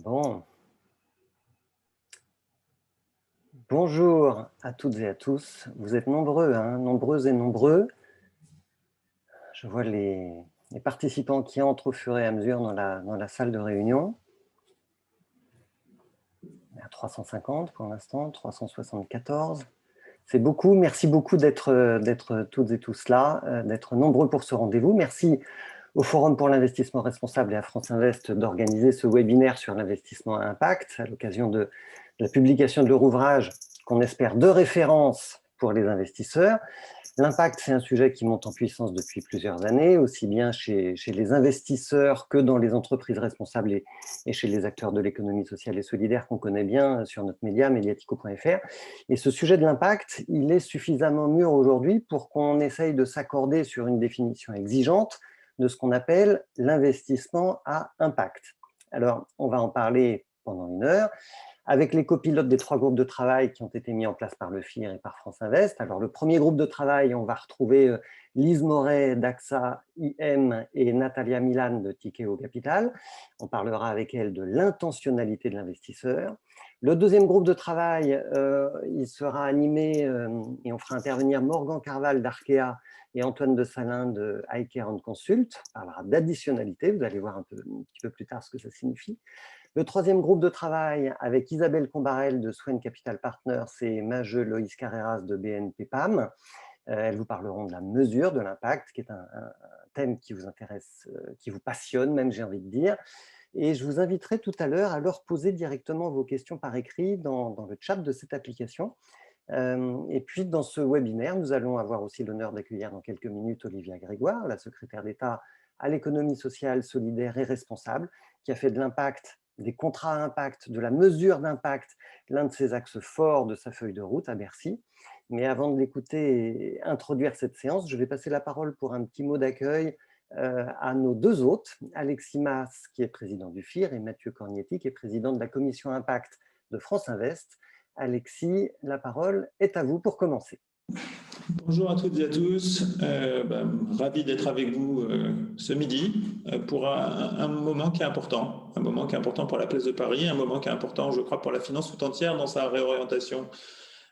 Bon, bonjour à toutes et à tous. Vous êtes nombreux, hein, nombreuses et nombreux. Je vois les participants qui entrent au fur et à mesure dans la salle de réunion. On est à 350 pour l'instant, 374. C'est beaucoup. Merci beaucoup d'être toutes et tous là, d'être nombreux pour ce rendez-vous. Merci au Forum pour l'investissement responsable et à France Invest d'organiser ce webinaire sur l'investissement à impact à l'occasion de la publication de leur ouvrage qu'on espère de référence pour les investisseurs. L'impact, c'est un sujet qui monte en puissance depuis plusieurs années, aussi bien chez les investisseurs que dans les entreprises responsables et chez les acteurs de l'économie sociale et solidaire qu'on connaît bien sur notre média, mediatico.fr. Et ce sujet de l'impact, il est suffisamment mûr aujourd'hui pour qu'on essaye de s'accorder sur une définition exigeante de ce qu'on appelle l'investissement à impact. Alors, on va en parler pendant une heure, avec les copilotes des 3 groupes de travail qui ont été mis en place par le FIR et par France Invest. Alors, le premier groupe de travail, on va retrouver Lise Moret d'AXA IM et Natalia Milan de Tikeo Capital. On parlera avec elle de l'intentionnalité de l'investisseur. Le deuxième groupe de travail, il sera animé et on fera intervenir Morgan Carval d'Arkea et Antoine de Salin de iCare Consult. On parlera d'additionnalité, vous allez voir un petit peu plus tard ce que ça signifie. Le troisième groupe de travail avec Isabelle Combarel de Swen Capital Partners et Majeux Loïs Carreras de BNP PAM. Elles vous parleront de la mesure de l'impact, qui est un thème qui vous intéresse, qui vous passionne même, j'ai envie de dire. Et je vous inviterai tout à l'heure à leur poser directement vos questions par écrit dans le chat de cette application. Et puis, dans ce webinaire, nous allons avoir aussi l'honneur d'accueillir dans quelques minutes Olivia Grégoire, la secrétaire d'État à l'économie sociale, solidaire et responsable, qui a fait de l'impact, des contrats à impact, de la mesure d'impact, l'un de ses axes forts de sa feuille de route à Bercy. Mais avant de l'écouter et introduire cette séance, je vais passer la parole pour un petit mot d'accueil à nos deux hôtes, Alexis Mas, qui est président du FIR, et Mathieu Cornietti, qui est président de la commission Impact de France Invest. Alexis, la parole est à vous pour commencer. Bonjour à toutes et à tous, ravi d'être avec vous ce midi pour un moment qui est important, un moment qui est important pour la place de Paris, un moment qui est important, je crois, pour la finance tout entière dans sa réorientation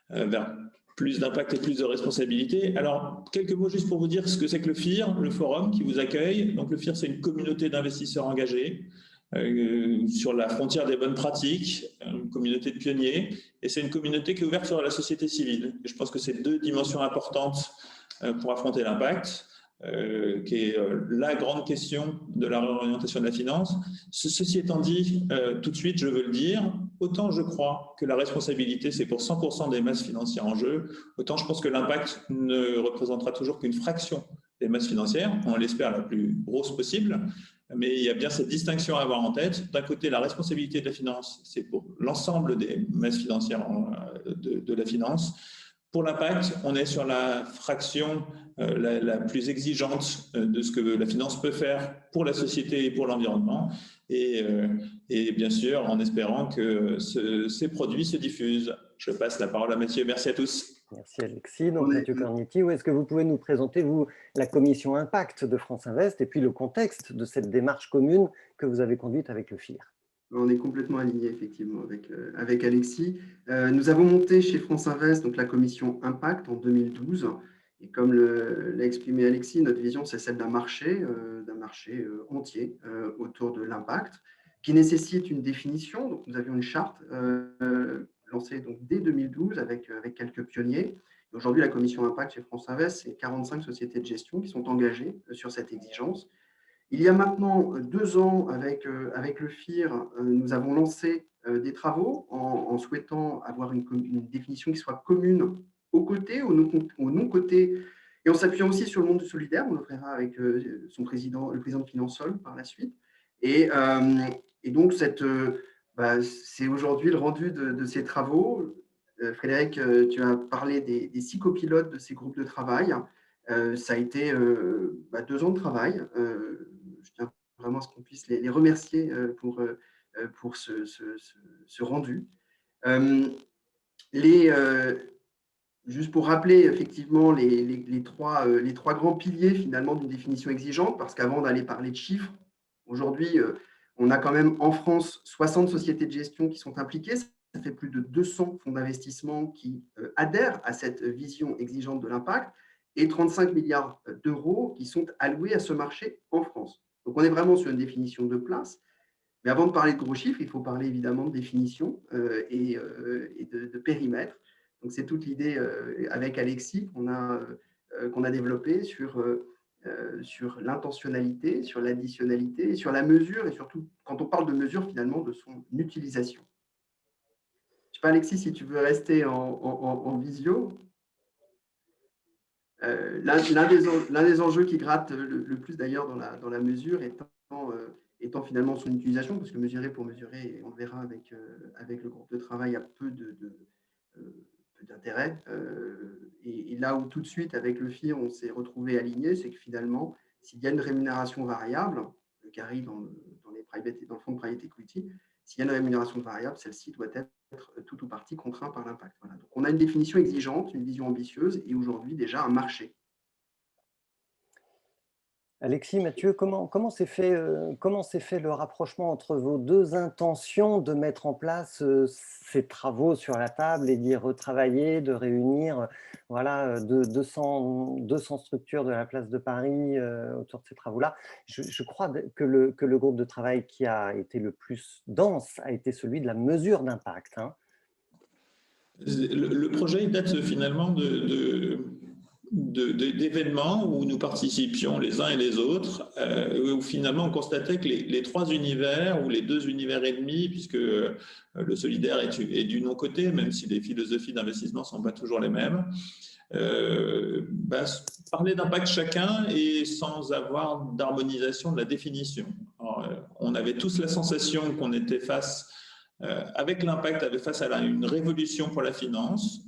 vers plus d'impact et plus de responsabilité. Alors, quelques mots juste pour vous dire ce que c'est que le FIR, le forum qui vous accueille. Donc le FIR, c'est une communauté d'investisseurs engagés sur la frontière des bonnes pratiques, une communauté de pionniers, et c'est une communauté qui est ouverte sur la société civile. Et je pense que c'est deux dimensions importantes pour affronter l'impact, qui est la grande question de la réorientation de la finance. Ceci étant dit, tout de suite, je veux le dire, autant je crois que la responsabilité, c'est pour 100% des masses financières en jeu, autant je pense que l'impact ne représentera toujours qu'une fraction des masses financières, on l'espère la plus grosse possible, mais il y a bien cette distinction à avoir en tête. D'un côté, la responsabilité de la finance, c'est pour l'ensemble des masses financières de la finance. Pour l'impact, on est sur la fraction la plus exigeante de ce que la finance peut faire pour la société et pour l'environnement. Et bien sûr, en espérant que ces produits se diffusent. Je passe la parole à Mathieu. Merci à tous. Merci Alexis. Donc Mathieu Cornietti, est-ce que vous pouvez nous présenter, vous, la commission Impact de France Invest et puis le contexte de cette démarche commune que vous avez conduite avec le FIR? On est complètement alignés, effectivement, avec Alexis. Nous avons monté chez France Invest donc, la commission Impact en 2012. Et comme l'a exprimé Alexis, notre vision, c'est celle d'un marché entier autour de l'impact, qui nécessite une définition. Donc, nous avions une charte lancée donc, dès 2012 avec quelques pionniers. Aujourd'hui, la commission Impact chez France Invest, c'est 45 sociétés de gestion qui sont engagées sur cette exigence. Il y a maintenant 2 ans, avec le FIR, nous avons lancé des travaux en souhaitant avoir une définition qui soit commune aux côtés, aux non-côtés, et en s'appuyant aussi sur le monde solidaire. On le fera avec le président de Finansol par la suite. Et donc, c'est aujourd'hui le rendu de ces travaux. Frédéric, tu as parlé des 6 copilotes de ces groupes de travail. Ça a été 2 ans de travail. Je tiens vraiment à ce qu'on puisse les remercier pour ce rendu. Juste pour rappeler effectivement les trois grands piliers finalement d'une définition exigeante, parce qu'avant d'aller parler de chiffres, aujourd'hui, On a quand même en France 60 sociétés de gestion qui sont impliquées. Ça fait plus de 200 fonds d'investissement qui adhèrent à cette vision exigeante de l'impact et 35 milliards d'euros qui sont alloués à ce marché en France. Donc, on est vraiment sur une définition de place. Mais avant de parler de gros chiffres, il faut parler évidemment de définition et de périmètre. Donc, c'est toute l'idée avec Alexis qu'on a développée sur l'intentionnalité, sur l'additionnalité, sur la mesure et surtout, quand on parle de mesure, finalement, de son utilisation. Je ne sais pas, Alexis, si tu veux rester en visio. L'un des enjeux qui gratte le plus d'ailleurs dans la mesure étant finalement son utilisation, parce que mesurer pour mesurer, et on le verra avec le groupe de travail, a peu d'intérêt. Et là où tout de suite, avec le FIR, on s'est retrouvé aligné, c'est que finalement, s'il y a une rémunération variable, le carry dans le fonds de private equity, s'il y a une rémunération variable, celle-ci doit être tout ou partie contraint par l'impact. Voilà. Donc, on a une définition exigeante, une vision ambitieuse et aujourd'hui déjà un marché. Alexis, Mathieu, comment s'est fait le rapprochement entre vos deux intentions de mettre en place ces travaux sur la table et d'y retravailler, de réunir voilà, 200 structures de la place de Paris autour de ces travaux-là? Je crois que le groupe de travail qui a été le plus dense a été celui de la mesure d'impact. Hein. Le projet date finalement d'événements où nous participions les uns et les autres, où finalement on constatait que les trois univers ou les 2 univers et demi, puisque le solidaire est du non-côté, même si les philosophies d'investissement ne sont pas toujours les mêmes, parler d'impact chacun et sans avoir d'harmonisation de la définition. Alors, on avait tous la sensation qu'on était avec l'impact, face à une révolution pour la finance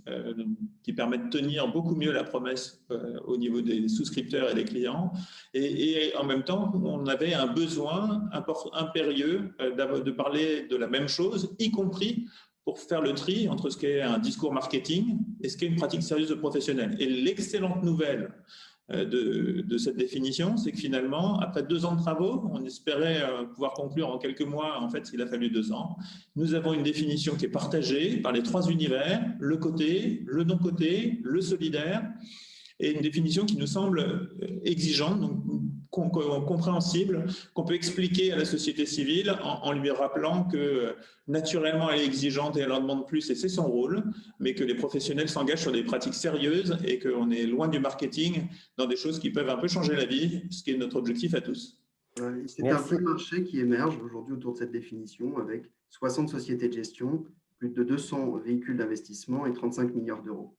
qui permet de tenir beaucoup mieux la promesse au niveau des souscripteurs et des clients. Et en même temps, on avait un besoin impérieux de parler de la même chose, y compris pour faire le tri entre ce qu'est un discours marketing et ce qu'est une pratique sérieuse de professionnel. Et l'excellente nouvelle de cette définition, c'est que finalement, après 2 ans de travaux, on espérait pouvoir conclure en quelques mois, en fait, il a fallu 2 ans. Nous avons une définition qui est partagée par les 3 univers, le côté, le non-côté, le solidaire, et une définition qui nous semble exigeante, donc compréhensible, qu'on peut expliquer à la société civile en lui rappelant que naturellement elle est exigeante et elle en demande plus et c'est son rôle, mais que les professionnels s'engagent sur des pratiques sérieuses et qu'on est loin du marketing dans des choses qui peuvent un peu changer la vie, ce qui est notre objectif à tous. C'est un vrai marché qui émerge aujourd'hui autour de cette définition avec 60 sociétés de gestion, plus de 200 véhicules d'investissement et 35 milliards d'euros.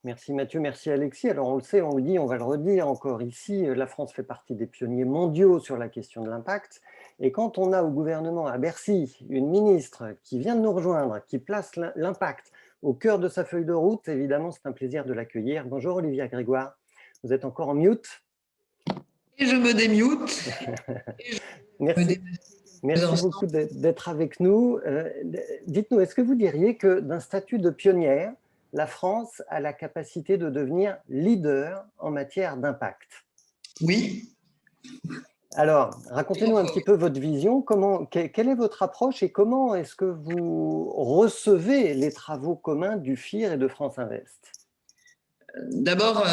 Merci Mathieu, merci Alexis. Alors on le sait, on le dit, on va le redire encore ici, la France fait partie des pionniers mondiaux sur la question de l'impact. Et quand on a au gouvernement, à Bercy, une ministre qui vient de nous rejoindre, qui place l'impact au cœur de sa feuille de route, évidemment c'est un plaisir de l'accueillir. Bonjour Olivia Grégoire, vous êtes encore en mute? Et je me démute. Merci beaucoup d'être avec nous. Dites-nous, est-ce que vous diriez que d'un statut de pionnière, la France a la capacité de devenir leader en matière d'impact? Oui. Alors, racontez-nous un petit peu votre vision. Quelle est votre approche et comment est-ce que vous recevez les travaux communs du FIR et de France Invest? D'abord,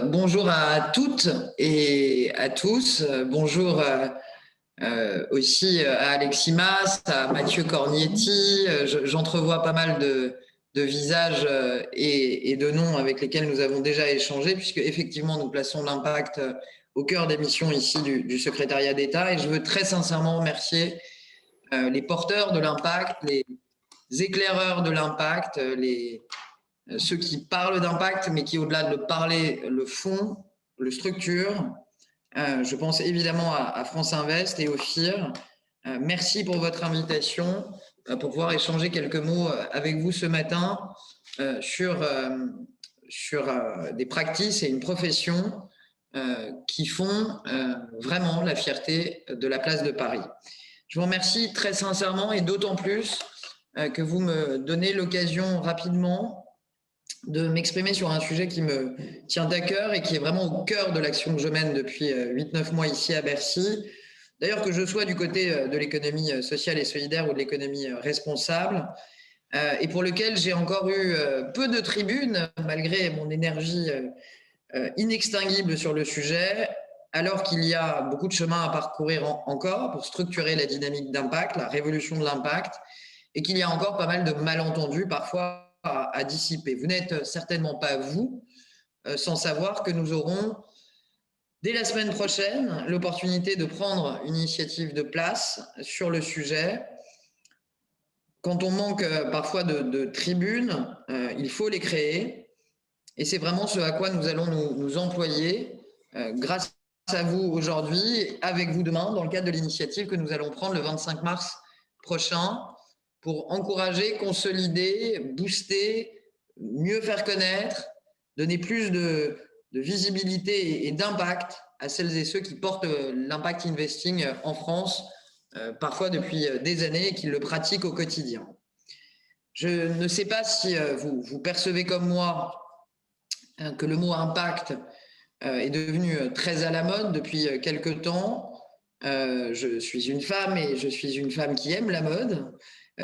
bonjour à toutes et à tous. Bonjour aussi à Alexis Mas, à Mathieu Cornietti. J'entrevois pas mal de visages et de noms avec lesquels nous avons déjà échangé, puisque effectivement nous plaçons l'impact au cœur des missions ici du secrétariat d'État. Et je veux très sincèrement remercier les porteurs de l'impact, les éclaireurs de l'impact, ceux qui parlent d'impact, mais qui au-delà de le parler, le font, le structurent. Je pense évidemment à France Invest et au FIR. Merci pour votre invitation, pour pouvoir échanger quelques mots avec vous ce matin sur des pratiques et une profession qui font vraiment la fierté de la place de Paris. Je vous remercie très sincèrement et d'autant plus que vous me donnez l'occasion rapidement de m'exprimer sur un sujet qui me tient à cœur et qui est vraiment au cœur de l'action que je mène depuis 8-9 mois ici à Bercy, d'ailleurs que je sois du côté de l'économie sociale et solidaire ou de l'économie responsable, et pour lequel j'ai encore eu peu de tribunes, malgré mon énergie inextinguible sur le sujet, alors qu'il y a beaucoup de chemin à parcourir encore pour structurer la dynamique d'impact, la révolution de l'impact, et qu'il y a encore pas mal de malentendus parfois à dissiper. Vous n'êtes certainement pas vous, sans savoir que nous aurons, dès la semaine prochaine, l'opportunité de prendre une initiative de place sur le sujet. Quand on manque parfois de tribunes, il faut les créer. Et c'est vraiment ce à quoi nous allons nous employer grâce à vous aujourd'hui, avec vous demain, dans le cadre de l'initiative que nous allons prendre le 25 mars prochain pour encourager, consolider, booster, mieux faire connaître, donner plus de visibilité et d'impact à celles et ceux qui portent l'impact investing en France, parfois depuis des années, et qui le pratiquent au quotidien. Je ne sais pas si vous percevez comme moi que le mot impact est devenu très à la mode depuis quelques temps. Je suis une femme et je suis une femme qui aime la mode,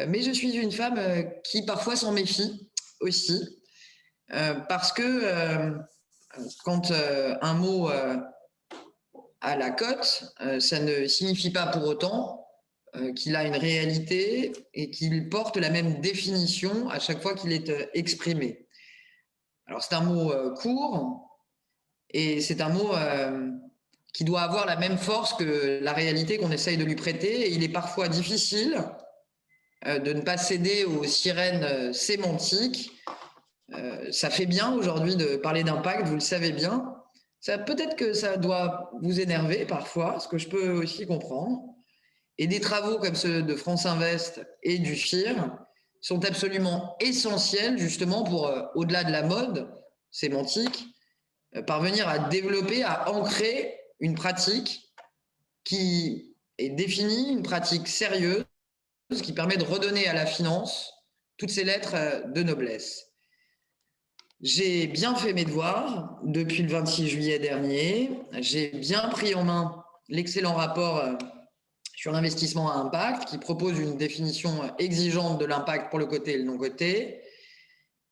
mais je suis une femme qui parfois s'en méfie aussi, parce que quand un mot a la cote, ça ne signifie pas pour autant qu'il a une réalité et qu'il porte la même définition à chaque fois qu'il est exprimé. Alors c'est un mot court et c'est un mot qui doit avoir la même force que la réalité qu'on essaye de lui prêter. Et il est parfois difficile de ne pas céder aux sirènes sémantiques. Ça fait bien aujourd'hui de parler d'impact, vous le savez bien. Peut-être que ça doit vous énerver parfois, ce que je peux aussi comprendre. Et des travaux comme ceux de France Invest et du FIR sont absolument essentiels justement pour, au-delà de la mode sémantique, parvenir à développer, à ancrer une pratique qui est définie, une pratique sérieuse, qui permet de redonner à la finance toutes ses lettres de noblesse. J'ai bien fait mes devoirs depuis le 26 juillet dernier. J'ai bien pris en main l'excellent rapport sur l'investissement à impact qui propose une définition exigeante de l'impact pour le côté et le non-côté.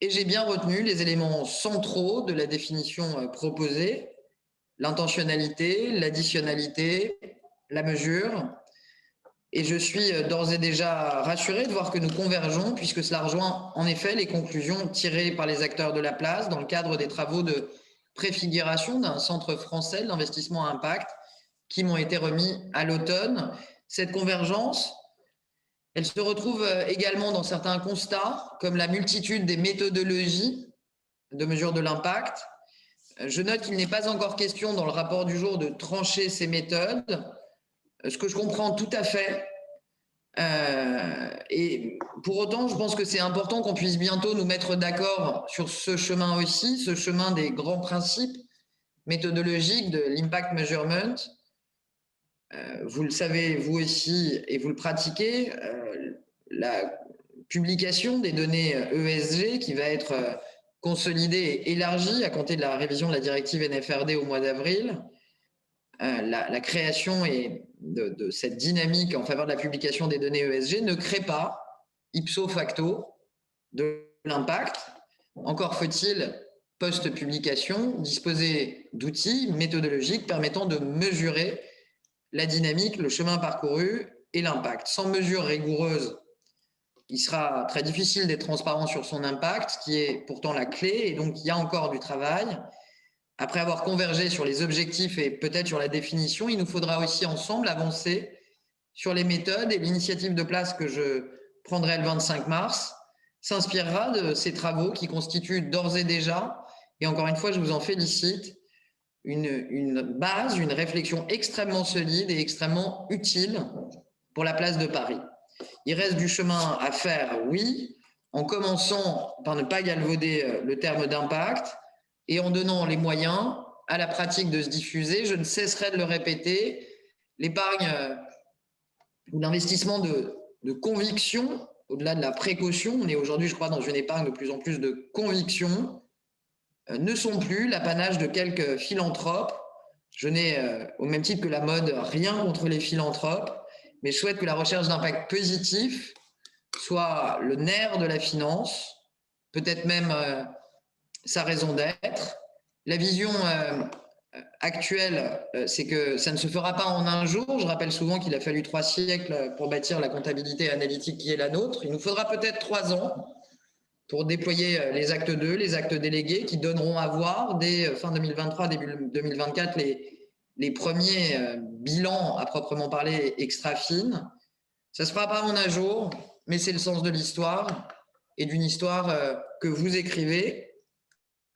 Et j'ai bien retenu les éléments centraux de la définition proposée, l'intentionnalité, l'additionnalité, la mesure. Et je suis d'ores et déjà rassuré de voir que nous convergeons, puisque cela rejoint en effet les conclusions tirées par les acteurs de la place dans le cadre des travaux de préfiguration d'un centre français d'investissement à impact qui m'ont été remis à l'automne. Cette convergence, elle se retrouve également dans certains constats, comme la multitude des méthodologies de mesure de l'impact. Je note qu'il n'est pas encore question dans le rapport du jour de trancher ces méthodes, ce que je comprends tout à fait. Et pour autant, je pense que c'est important qu'on puisse bientôt nous mettre d'accord sur ce chemin aussi, ce chemin des grands principes méthodologiques de l'impact measurement. Vous le savez, vous aussi, et vous le pratiquez, la publication des données ESG qui va être consolidée et élargie à compter de la révision de la directive NFRD au mois d'avril, la création de cette dynamique en faveur de la publication des données ESG ne crée pas, ipso facto, de l'impact. Encore faut-il, post-publication, disposer d'outils méthodologiques permettant de mesurer la dynamique, le chemin parcouru et l'impact. Sans mesure rigoureuse, il sera très difficile d'être transparent sur son impact, qui est pourtant la clé, et donc il y a encore du travail. Après avoir convergé sur les objectifs et peut-être sur la définition, il nous faudra aussi ensemble avancer sur les méthodes, et l'initiative de place que je prendrai le 25 mars s'inspirera de ces travaux qui constituent d'ores et déjà, et encore une fois je vous en félicite, une base, une réflexion extrêmement solide et extrêmement utile pour la place de Paris. Il reste du chemin à faire, oui, en commençant par ne pas galvauder le terme d'impact et en donnant les moyens à la pratique de se diffuser. Je ne cesserai de le répéter, l'épargne ou l'investissement de conviction, au-delà de la précaution, on est aujourd'hui, je crois, dans une épargne de plus en plus de conviction, ne sont plus l'apanage de quelques philanthropes Je n'ai, au même titre que la mode, rien contre les philanthropes, mais je souhaite que la recherche d'impact positif soit le nerf de la finance, peut-être même sa raison d'être. La vision actuelle, c'est que ça ne se fera pas en un jour. Je rappelle souvent qu'il a fallu 3 siècles pour bâtir la comptabilité analytique qui est la nôtre. Il nous faudra peut-être 3 ans pour déployer les actes 2, les actes délégués, qui donneront à voir dès fin 2023, début 2024, les premiers bilans à proprement parler extra fines. Ça ne se fera pas en un jour, mais c'est le sens de l'histoire et d'une histoire que vous écrivez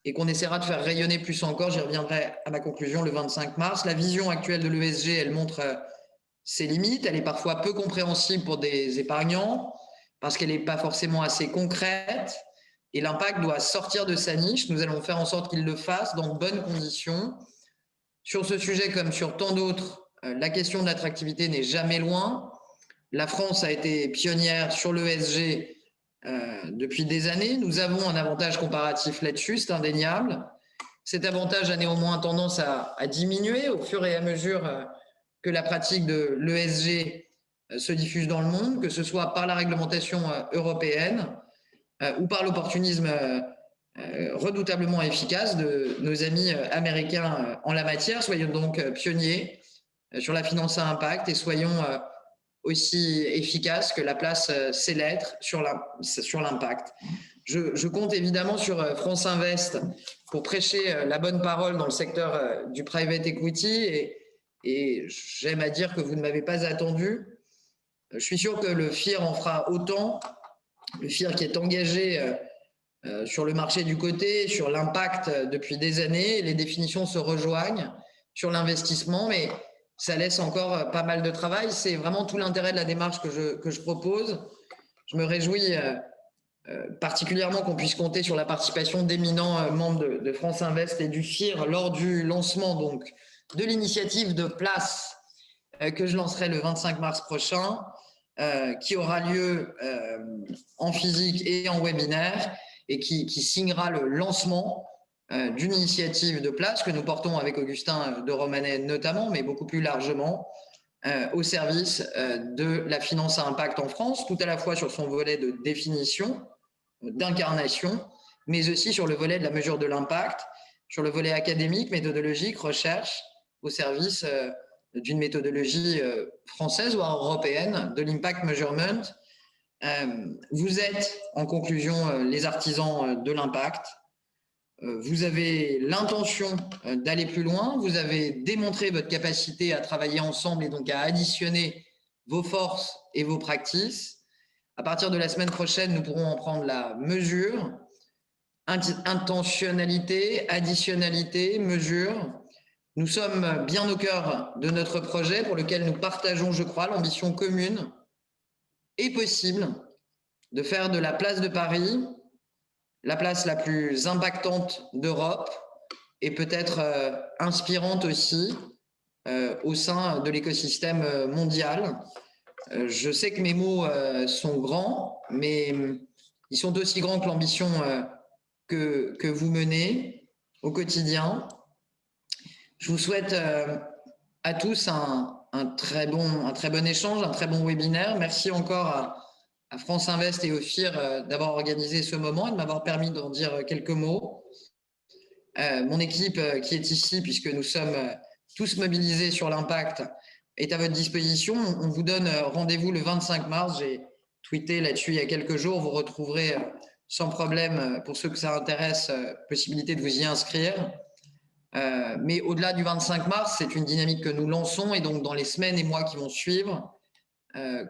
et qu'on essaiera de faire rayonner plus encore. J'y reviendrai à ma conclusion le 25 mars. La vision actuelle de l'ESG, elle montre ses limites. Elle est parfois peu compréhensible pour des épargnants parce qu'elle n'est pas forcément assez concrète. Et l'impact doit sortir de sa niche. Nous allons faire en sorte qu'il le fasse dans de bonnes conditions. Sur ce sujet, comme sur tant d'autres, la question de l'attractivité n'est jamais loin. La France a été pionnière sur l'ESG depuis des années. Nous avons un avantage comparatif là-dessus, c'est indéniable. Cet avantage a néanmoins tendance à diminuer au fur et à mesure que la pratique de l'ESG se diffuse dans le monde, que ce soit par la réglementation européenne ou par l'opportunisme redoutablement efficace de nos amis américains en la matière. Soyons donc pionniers sur la finance à impact et soyons aussi efficaces que la place sait l'être sur l'impact. Je compte évidemment sur France Invest pour prêcher la bonne parole dans le secteur du private equity et j'aime à dire que vous ne m'avez pas attendu. Je suis sûr que le FIR en fera autant, le FIR qui est engagé sur le marché du côté, sur l'impact depuis des années. Les définitions se rejoignent sur l'investissement, mais ça laisse encore pas mal de travail. C'est vraiment tout l'intérêt de la démarche que je propose. Je me réjouis particulièrement qu'on puisse compter sur la participation d'éminents membres de France Invest et du FIR lors du lancement donc, de l'initiative de place que je lancerai le 25 mars prochain, qui aura lieu en physique et en webinaire et qui signera le lancement d'une initiative de place que nous portons avec Augustin de Romanet notamment, mais beaucoup plus largement, au service de la finance à impact en France, tout à la fois sur son volet de définition, d'incarnation, mais aussi sur le volet de la mesure de l'impact, sur le volet académique, méthodologique, recherche, au service d'une méthodologie française ou européenne de l'impact measurement. Vous êtes, en conclusion, les artisans de l'impact. Vous avez l'intention d'aller plus loin. Vous avez démontré votre capacité à travailler ensemble et donc à additionner vos forces et vos practices. À partir de la semaine prochaine, nous pourrons en prendre la mesure. Intentionnalité, additionnalité, mesure. Nous sommes bien au cœur de notre projet pour lequel nous partageons, je crois, l'ambition commune et possible de faire de la place de Paris la place la plus impactante d'Europe et peut-être inspirante aussi au sein de l'écosystème mondial. Je sais que mes mots sont grands, mais ils sont aussi grands que l'ambition que vous menez au quotidien. Je vous souhaite à tous un très bon échange, un très bon webinaire. Merci encore à France Invest et au FIR d'avoir organisé ce moment et de m'avoir permis d'en dire quelques mots. Mon équipe qui est ici, puisque nous sommes tous mobilisés sur l'impact, est à votre disposition. On vous donne rendez-vous le 25 mars. J'ai tweeté là-dessus il y a quelques jours. Vous retrouverez sans problème, pour ceux que ça intéresse, possibilité de vous y inscrire. Mais au-delà du 25 mars, c'est une dynamique que nous lançons et donc dans les semaines et mois qui vont suivre,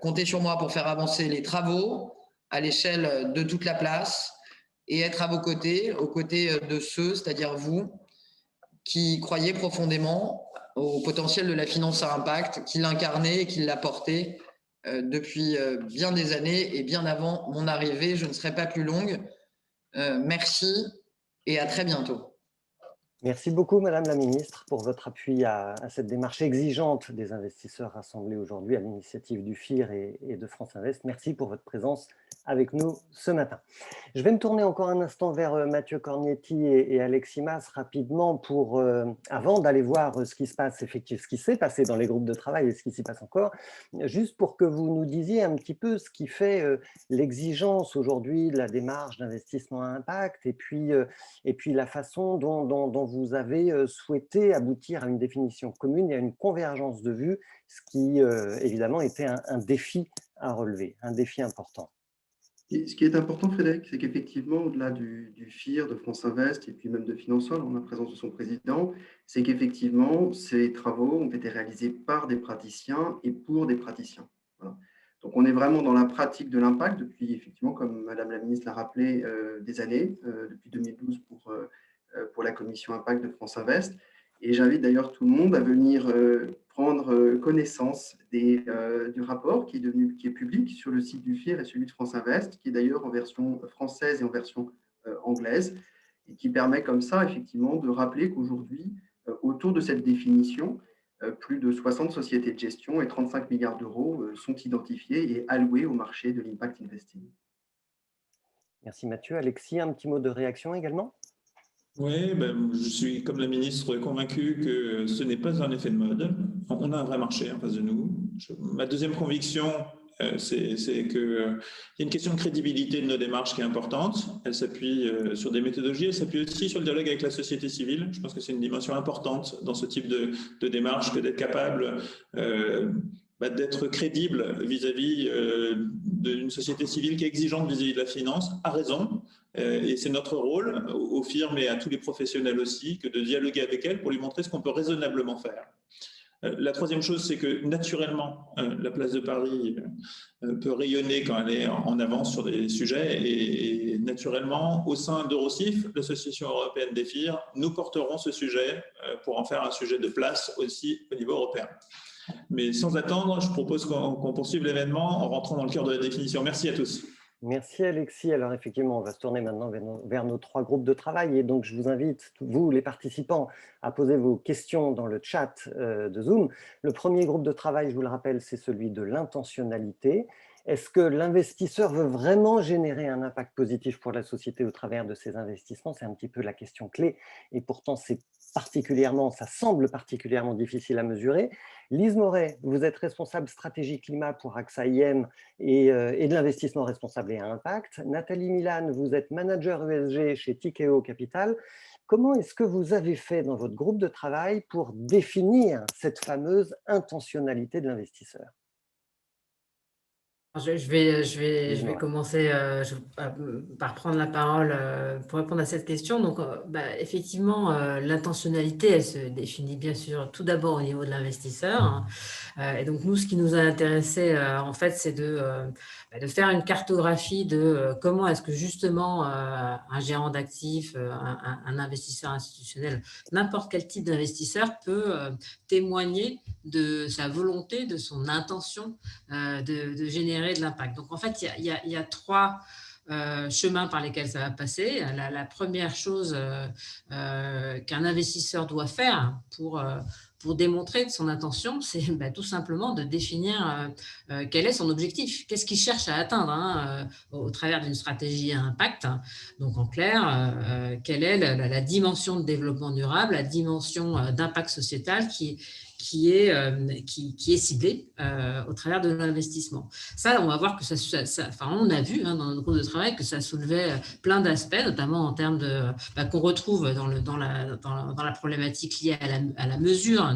comptez sur moi pour faire avancer les travaux à l'échelle de toute la place et être à vos côtés, aux côtés de ceux, c'est-à-dire vous, qui croyez profondément au potentiel de la finance à impact, qui l'incarnait et qui l'a porté depuis bien des années et bien avant mon arrivée. Je ne serai pas plus longue. Merci et à très bientôt. Merci beaucoup, Madame la Ministre, pour votre appui à cette démarche exigeante des investisseurs rassemblés aujourd'hui à l'initiative du FIR et de France Invest. Merci pour votre présence avec nous ce matin. Je vais me tourner encore un instant vers Mathieu Cornietti et Alexis Mas rapidement pour, avant d'aller voir ce qui se passe, effectivement, ce qui s'est passé dans les groupes de travail et ce qui s'y passe encore, juste pour que vous nous disiez un petit peu ce qui fait l'exigence aujourd'hui de la démarche d'investissement à impact et puis la façon dont vous avez souhaité aboutir à une définition commune et à une convergence de vues, ce qui évidemment était un défi à relever, un défi important. Et ce qui est important, Frédéric, c'est qu'effectivement, au-delà du FIR, de France Invest et puis même de Finansol, en la présence de son président, c'est qu'effectivement, ces travaux ont été réalisés par des praticiens et pour des praticiens. Voilà. Donc, on est vraiment dans la pratique de l'impact depuis, effectivement, comme Madame la Ministre l'a rappelé, des années, depuis 2012 pour la commission Impact de France Invest. Et j'invite d'ailleurs tout le monde à venir prendre connaissance du rapport qui est public sur le site du FIR et celui de France Invest, qui est d'ailleurs en version française et en version anglaise, et qui permet comme ça, effectivement, de rappeler qu'aujourd'hui, autour de cette définition, plus de 60 sociétés de gestion et 35 milliards d'euros sont identifiés et alloués au marché de l'impact investing. Merci Mathieu. Alexis, un petit mot de réaction également ? Oui, je suis comme la ministre convaincu que ce n'est pas un effet de mode. On a un vrai marché en face de nous. Ma deuxième conviction, c'est qu'il y a une question de crédibilité de nos démarches qui est importante. Elle s'appuie sur des méthodologies, elle s'appuie aussi sur le dialogue avec la société civile. Je pense que c'est une dimension importante dans ce type de démarche que d'être capable d'être crédible vis-à-vis d'une société civile qui est exigeante vis-à-vis de la finance, a raison. Et c'est notre rôle, aux firmes et à tous les professionnels aussi, que de dialoguer avec elles pour lui montrer ce qu'on peut raisonnablement faire. La troisième chose, c'est que naturellement, la place de Paris peut rayonner quand elle est en avance sur des sujets et naturellement, au sein d'Eurosif, l'association européenne des FIR, nous porterons ce sujet pour en faire un sujet de place aussi au niveau européen. Mais sans attendre, je propose qu'on poursuive l'événement en rentrant dans le cœur de la définition. Merci à tous. Merci Alexis. Alors effectivement, on va se tourner maintenant vers nos trois groupes de travail et donc je vous invite, vous les participants, à poser vos questions dans le chat de Zoom. Le premier groupe de travail, je vous le rappelle, c'est celui de l'intentionnalité. Est-ce que l'investisseur veut vraiment générer un impact positif pour la société au travers de ses investissements? C'est un petit peu la question clé et pourtant ça semble particulièrement difficile à mesurer. Lise Moret, vous êtes responsable stratégie climat pour AXA IM et de l'investissement responsable et à impact. Nathalie Milan, vous êtes manager ESG chez Tikeo Capital. Comment est-ce que vous avez fait dans votre groupe de travail pour définir cette fameuse intentionnalité de l'investisseur? Je vais commencer par prendre la parole pour répondre à cette question. Donc, effectivement, l'intentionnalité, elle se définit bien sûr tout d'abord au niveau de l'investisseur. Et donc, nous, ce qui nous a intéressé, en fait, c'est de faire une cartographie de comment est-ce que justement un gérant d'actifs, un investisseur institutionnel, n'importe quel type d'investisseur peut témoigner de sa volonté, de son intention de générer de l'impact. Donc, en fait, il y a trois chemins par lesquels ça va passer. La première chose qu'un investisseur doit faire pour démontrer de son intention, c'est tout simplement de définir quel est son objectif, qu'est-ce qu'il cherche à atteindre au travers d'une stratégie à impact. Donc, en clair, quelle est la dimension de développement durable, la dimension d'impact sociétal qui est ciblée au travers de l'investissement. Ça, on va voir que on a vu dans notre groupe de travail que ça soulevait plein d'aspects, notamment en termes qu'on retrouve dans la problématique liée à la mesure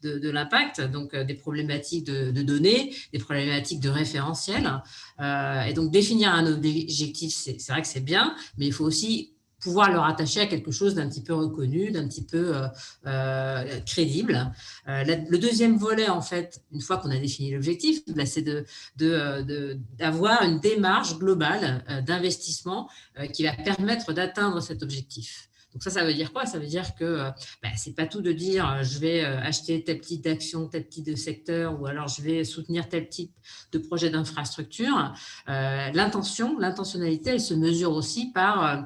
de l'impact, donc des problématiques de données, des problématiques de référentiel. Et donc, définir un objectif, c'est vrai que c'est bien, mais il faut aussi pouvoir le rattacher à quelque chose d'un petit peu reconnu, d'un petit peu crédible. Le deuxième volet, en fait, une fois qu'on a défini l'objectif, c'est d'avoir une démarche globale d'investissement qui va permettre d'atteindre cet objectif. Donc ça veut dire quoi? Ça veut dire que c'est pas tout de dire je vais acheter tel type d'action, tel type de secteur, ou alors je vais soutenir tel type de projet d'infrastructure. L'intentionnalité, elle se mesure aussi par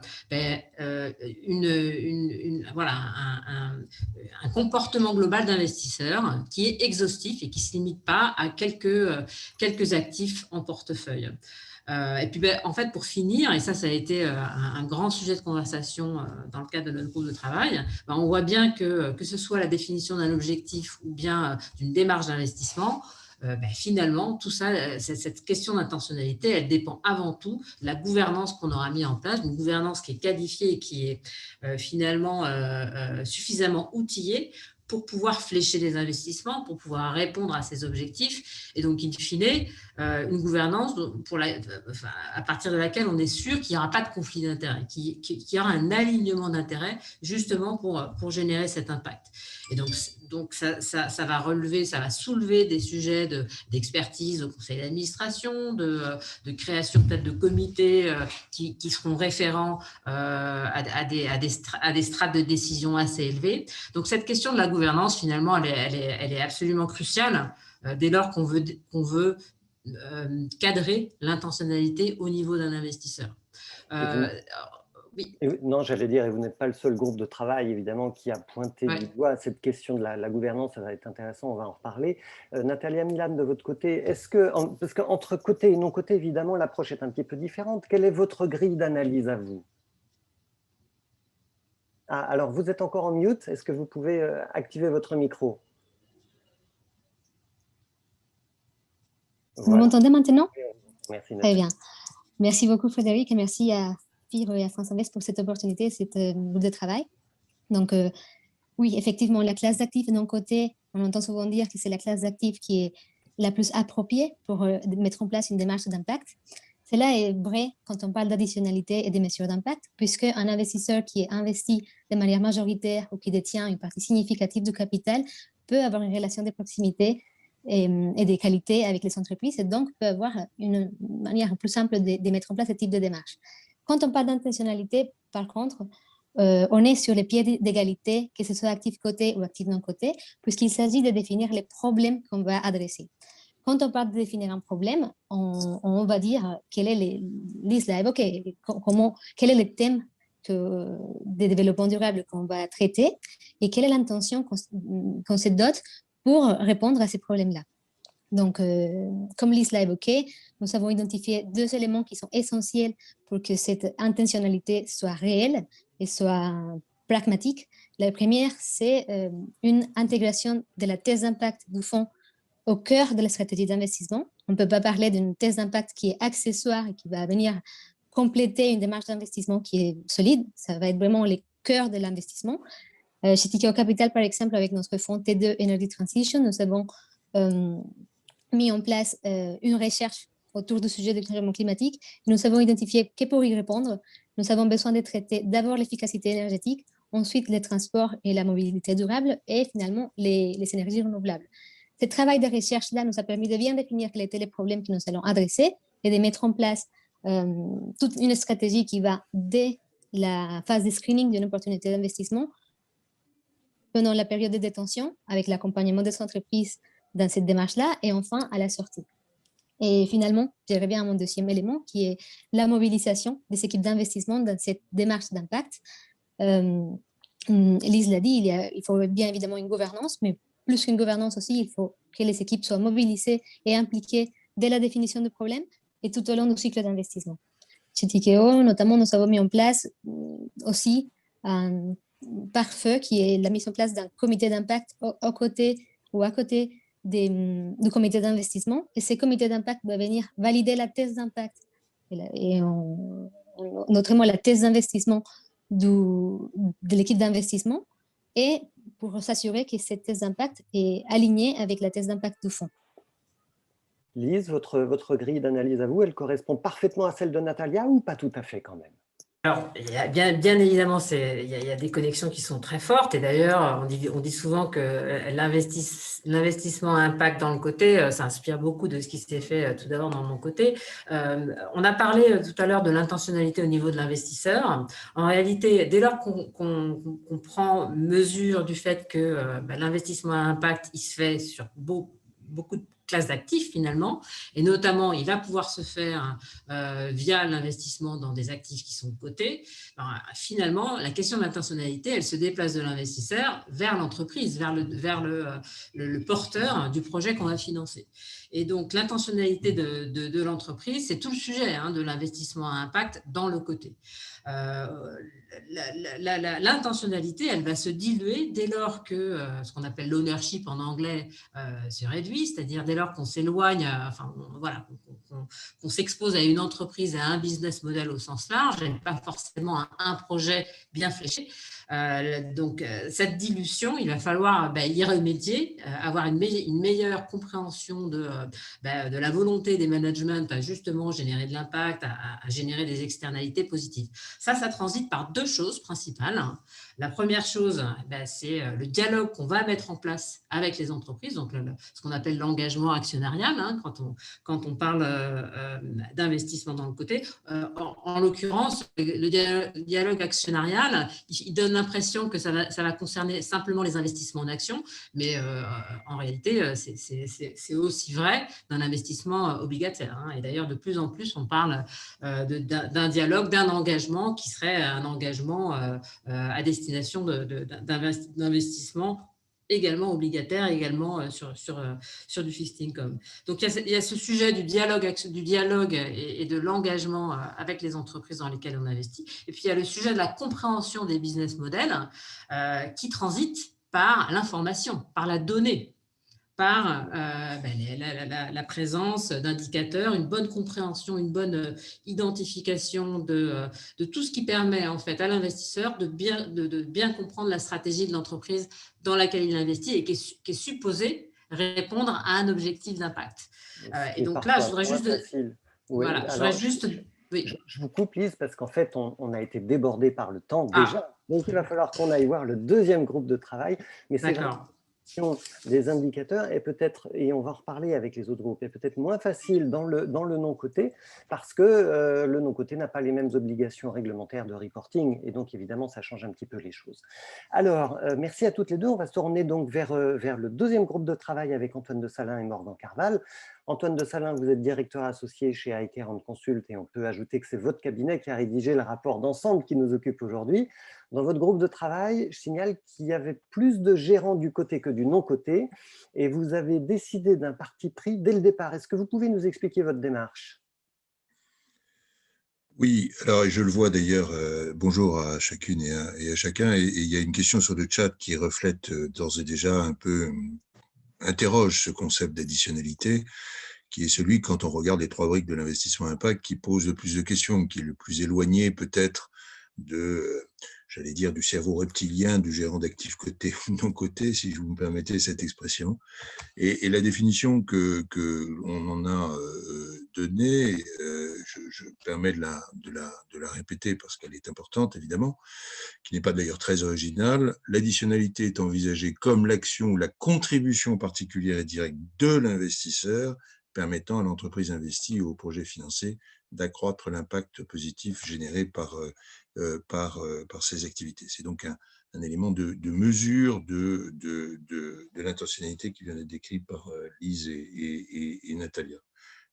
un comportement global d'investisseur qui est exhaustif et qui ne se limite pas à quelques actifs en portefeuille. Et puis, en fait, pour finir, et ça a été un grand sujet de conversation dans le cadre de notre groupe de travail, on voit bien que ce soit la définition d'un objectif ou bien d'une démarche d'investissement, finalement, tout ça, cette question d'intentionnalité, elle dépend avant tout de la gouvernance qu'on aura mis en place, une gouvernance qui est qualifiée et qui est finalement suffisamment outillée pour pouvoir flécher les investissements, pour pouvoir répondre à ces objectifs, et donc, in fine, une gouvernance à partir de laquelle on est sûr qu'il n'y aura pas de conflit d'intérêts, qu'il y aura un alignement d'intérêts justement pour générer cet impact. Et donc ça va relever, ça va soulever des sujets d'expertise au conseil d'administration, de création peut-être de comités qui seront référents à des strates de décision assez élevées. Donc cette question de la gouvernance, finalement, elle est absolument cruciale dès lors qu'on veut cadrer l'intentionnalité au niveau d'un investisseur. Oui. Non, j'allais dire, et vous n'êtes pas le seul groupe de travail, évidemment, qui a pointé du doigt cette question de la gouvernance. Ça va être intéressant, on va en reparler. Natalia Milan, de votre côté, parce qu'entre côté et non-côté, évidemment, l'approche est un petit peu différente. Quelle est votre grille d'analyse à vous? Alors, vous êtes encore en mute. Est-ce que vous pouvez activer votre micro? Vous m'entendez maintenant? Merci, Natalia. Très bien. Merci beaucoup, Frédéric, et merci à FIR et à France Invest pour cette opportunité, cette groupe de travail. Donc, oui, effectivement, la classe d'actifs non cotés, on entend souvent dire que c'est la classe d'actifs qui est la plus appropriée pour mettre en place une démarche d'impact. Cela est vrai quand on parle d'additionnalité et des mesures d'impact, puisqu'un investisseur qui est investi de manière majoritaire ou qui détient une partie significative du capital peut avoir une relation de proximité et des qualités avec les entreprises, et donc peut avoir une manière plus simple de mettre en place ce type de démarche. Quand on parle d'intentionnalité, par contre, on est sur les pieds d'égalité, que ce soit actif coté ou actif non coté, puisqu'il s'agit de définir les problèmes qu'on va adresser. Quand on parle de définir un problème, on va dire quel est Lise l'a évoqué, quel est le thème de développement durable qu'on va traiter et quelle est l'intention qu'on se dote pour répondre à ces problèmes-là. Donc, comme Lise l'a évoqué, nous avons identifié 2 éléments qui sont essentiels pour que cette intentionnalité soit réelle et soit pragmatique. La première, c'est une intégration de la thèse d'impact du fonds au cœur de la stratégie d'investissement. On ne peut pas parler d'une thèse d'impact qui est accessoire et qui va venir compléter une démarche d'investissement qui est solide. Ça va être vraiment le cœur de l'investissement. Chez Tikehau Capital, par exemple, avec notre fonds T2 Energy Transition, nous avons mis en place une recherche autour du sujet du changement climatique. Nous avons identifié que pour y répondre, nous avons besoin de traiter d'abord l'efficacité énergétique, ensuite les transports et la mobilité durable, et finalement les énergies renouvelables. Ce travail de recherche-là nous a permis de bien définir quels étaient les problèmes que nous allons adresser et de mettre en place toute une stratégie qui va, dès la phase de screening d'une opportunité d'investissement, pendant la période de détention, avec l'accompagnement des entreprises dans cette démarche-là, et enfin à la sortie. Et finalement, je reviens à mon deuxième élément, qui est la mobilisation des équipes d'investissement dans cette démarche d'impact. Lise l'a dit, il faut bien évidemment une gouvernance, mais plus qu'une gouvernance aussi, il faut que les équipes soient mobilisées et impliquées dès la définition du problème et tout au long du cycle d'investissement. Chez Tikehau, notamment, nous avons mis en place aussi un pare-feu qui est la mise en place d'un comité d'impact à côté du comité d'investissement. Et ce comité d'impact va venir valider la thèse d'impact et notamment la thèse d'investissement de l'équipe d'investissement, et pour s'assurer que cette thèse d'impact est alignée avec la thèse d'impact du fonds. Lise, votre grille d'analyse à vous, elle correspond parfaitement à celle de Natalia ou pas tout à fait quand même? Alors, il y a bien évidemment, il y a des connexions qui sont très fortes. Et d'ailleurs, on dit souvent que l'investissement à impact dans le côté, ça inspire beaucoup de ce qui s'est fait tout d'abord dans mon côté. On a parlé tout à l'heure de l'intentionnalité au niveau de l'investisseur. En réalité, dès lors qu'on prend mesure du fait que l'investissement à impact, il se fait sur beaucoup de classes d'actifs finalement, et notamment il va pouvoir se faire via l'investissement dans des actifs qui sont cotés. Alors, finalement, la question de l'intentionnalité, elle se déplace de l'investisseur vers l'entreprise, vers le porteur du projet qu'on va financer. Et donc l'intentionnalité de l'entreprise, c'est tout le sujet de l'investissement à impact dans le côté. L'intentionnalité, elle va se diluer dès lors que ce qu'on appelle l'ownership en anglais se réduit, c'est-à-dire dès lors qu'on s'éloigne, qu'on s'expose à une entreprise, à un business model au sens large, et pas forcément à un projet bien fléché. Donc, cette dilution, il va falloir y remédier, avoir une meilleure compréhension de la volonté des managements à justement générer de l'impact, à générer des externalités positives. Ça transite par deux choses principales. La première chose, c'est le dialogue qu'on va mettre en place avec les entreprises, donc ce qu'on appelle l'engagement actionnarial, quand on parle d'investissement dans le côté. En l'occurrence, le dialogue actionnarial, il donne l'impression que ça va concerner simplement les investissements en actions, mais en réalité, c'est aussi vrai d'un investissement obligataire. Et d'ailleurs, de plus en plus, on parle d'un dialogue, d'un engagement qui serait un engagement à destination d'investissement également obligataire, également sur du fixed income. Donc, il y a ce sujet du dialogue et de l'engagement avec les entreprises dans lesquelles on investit. Et puis, il y a le sujet de la compréhension des business models qui transitent par l'information, par la donnée, par la présence d'indicateurs, une bonne compréhension, une bonne identification de tout ce qui permet en fait à l'investisseur de bien comprendre la stratégie de l'entreprise dans laquelle il investit et qui est supposée répondre à un objectif d'impact. Et donc là, je voudrais juste... Voilà, je voudrais juste... Oui. Je vous coupe, Lise, parce qu'en fait, on a été débordé par le temps déjà. Donc, il va falloir qu'on aille voir le deuxième groupe de travail. Mais c'est des indicateurs et peut-être, et on va en reparler avec les autres groupes, est peut-être moins facile dans le non-coté parce que le non-coté n'a pas les mêmes obligations réglementaires de reporting et donc évidemment ça change un petit peu les choses. Alors, merci à toutes les deux. On va se tourner donc vers le deuxième groupe de travail avec Antoine de Salin et Morgan Carval. Antoine de Salin, vous êtes directeur associé chez Icare & Consult et on peut ajouter que c'est votre cabinet qui a rédigé le rapport d'ensemble qui nous occupe aujourd'hui. Dans votre groupe de travail, je signale qu'il y avait plus de gérants du côté que du non-côté et vous avez décidé d'un parti pris dès le départ. Est-ce que vous pouvez nous expliquer votre démarche ? Oui, alors je le vois d'ailleurs, bonjour à chacune et à chacun, et il y a une question sur le chat qui reflète d'ores et déjà un peu, interroge ce concept d'additionnalité, qui est celui, quand on regarde les trois briques de l'investissement impact, qui pose le plus de questions, qui est le plus éloigné peut-être j'allais dire, du cerveau reptilien du gérant d'actifs cotés ou non cotés, si vous me permettez cette expression. Et la définition que on en a donnée, je me permets de la répéter parce qu'elle est importante, évidemment, qui n'est pas d'ailleurs très originale. L'additionnalité est envisagée comme l'action ou la contribution particulière et directe de l'investisseur permettant à l'entreprise investie ou au projet financé d'accroître l'impact positif généré par ces activités. C'est donc un élément de mesure de l'intentionnalité qui vient d'être décrite par Lise et Natalia.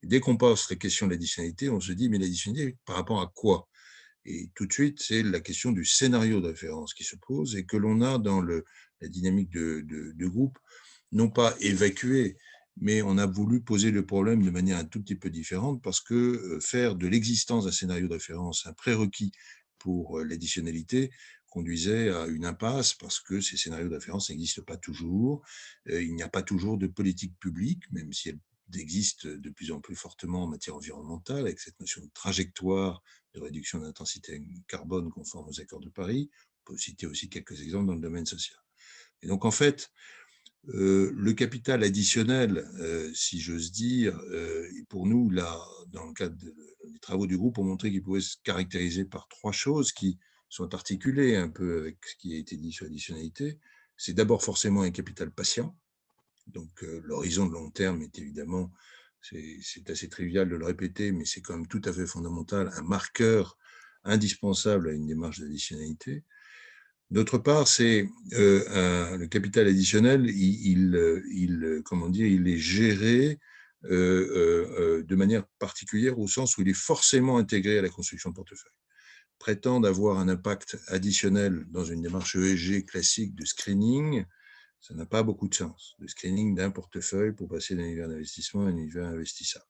Et dès qu'on pose la question de l'additionnalité, on se dit, mais l'additionnalité, par rapport à quoi ? Et tout de suite, c'est la question du scénario de référence qui se pose et que l'on a dans la dynamique de groupe, non pas évacué, mais on a voulu poser le problème de manière un tout petit peu différente parce que faire de l'existence d'un scénario de référence un prérequis pour l'additionnalité conduisait à une impasse parce que ces scénarios de référence n'existent pas toujours. Il n'y a pas toujours de politique publique, même si elle existe de plus en plus fortement en matière environnementale, avec cette notion de trajectoire de réduction d'intensité carbone conforme aux accords de Paris. On peut citer aussi quelques exemples dans le domaine social. Et donc, en fait, Le capital additionnel, si j'ose dire, pour nous, là, dans le cadre des travaux du groupe, ont montré qu'il pouvait se caractériser par 3 choses qui sont articulées un peu avec ce qui a été dit sur l'additionnalité. C'est d'abord forcément un capital patient. Donc, l'horizon de long terme est évidemment, c'est assez trivial de le répéter, mais c'est quand même tout à fait fondamental, un marqueur indispensable à une démarche d'additionnalité. D'autre part, c'est le capital additionnel, comment dire, il est géré de manière particulière au sens où il est forcément intégré à la construction de portefeuille. Prétendre avoir un impact additionnel dans une démarche ESG classique de screening, ça n'a pas beaucoup de sens. Le screening d'un portefeuille pour passer d'un univers d'investissement à un univers investissable.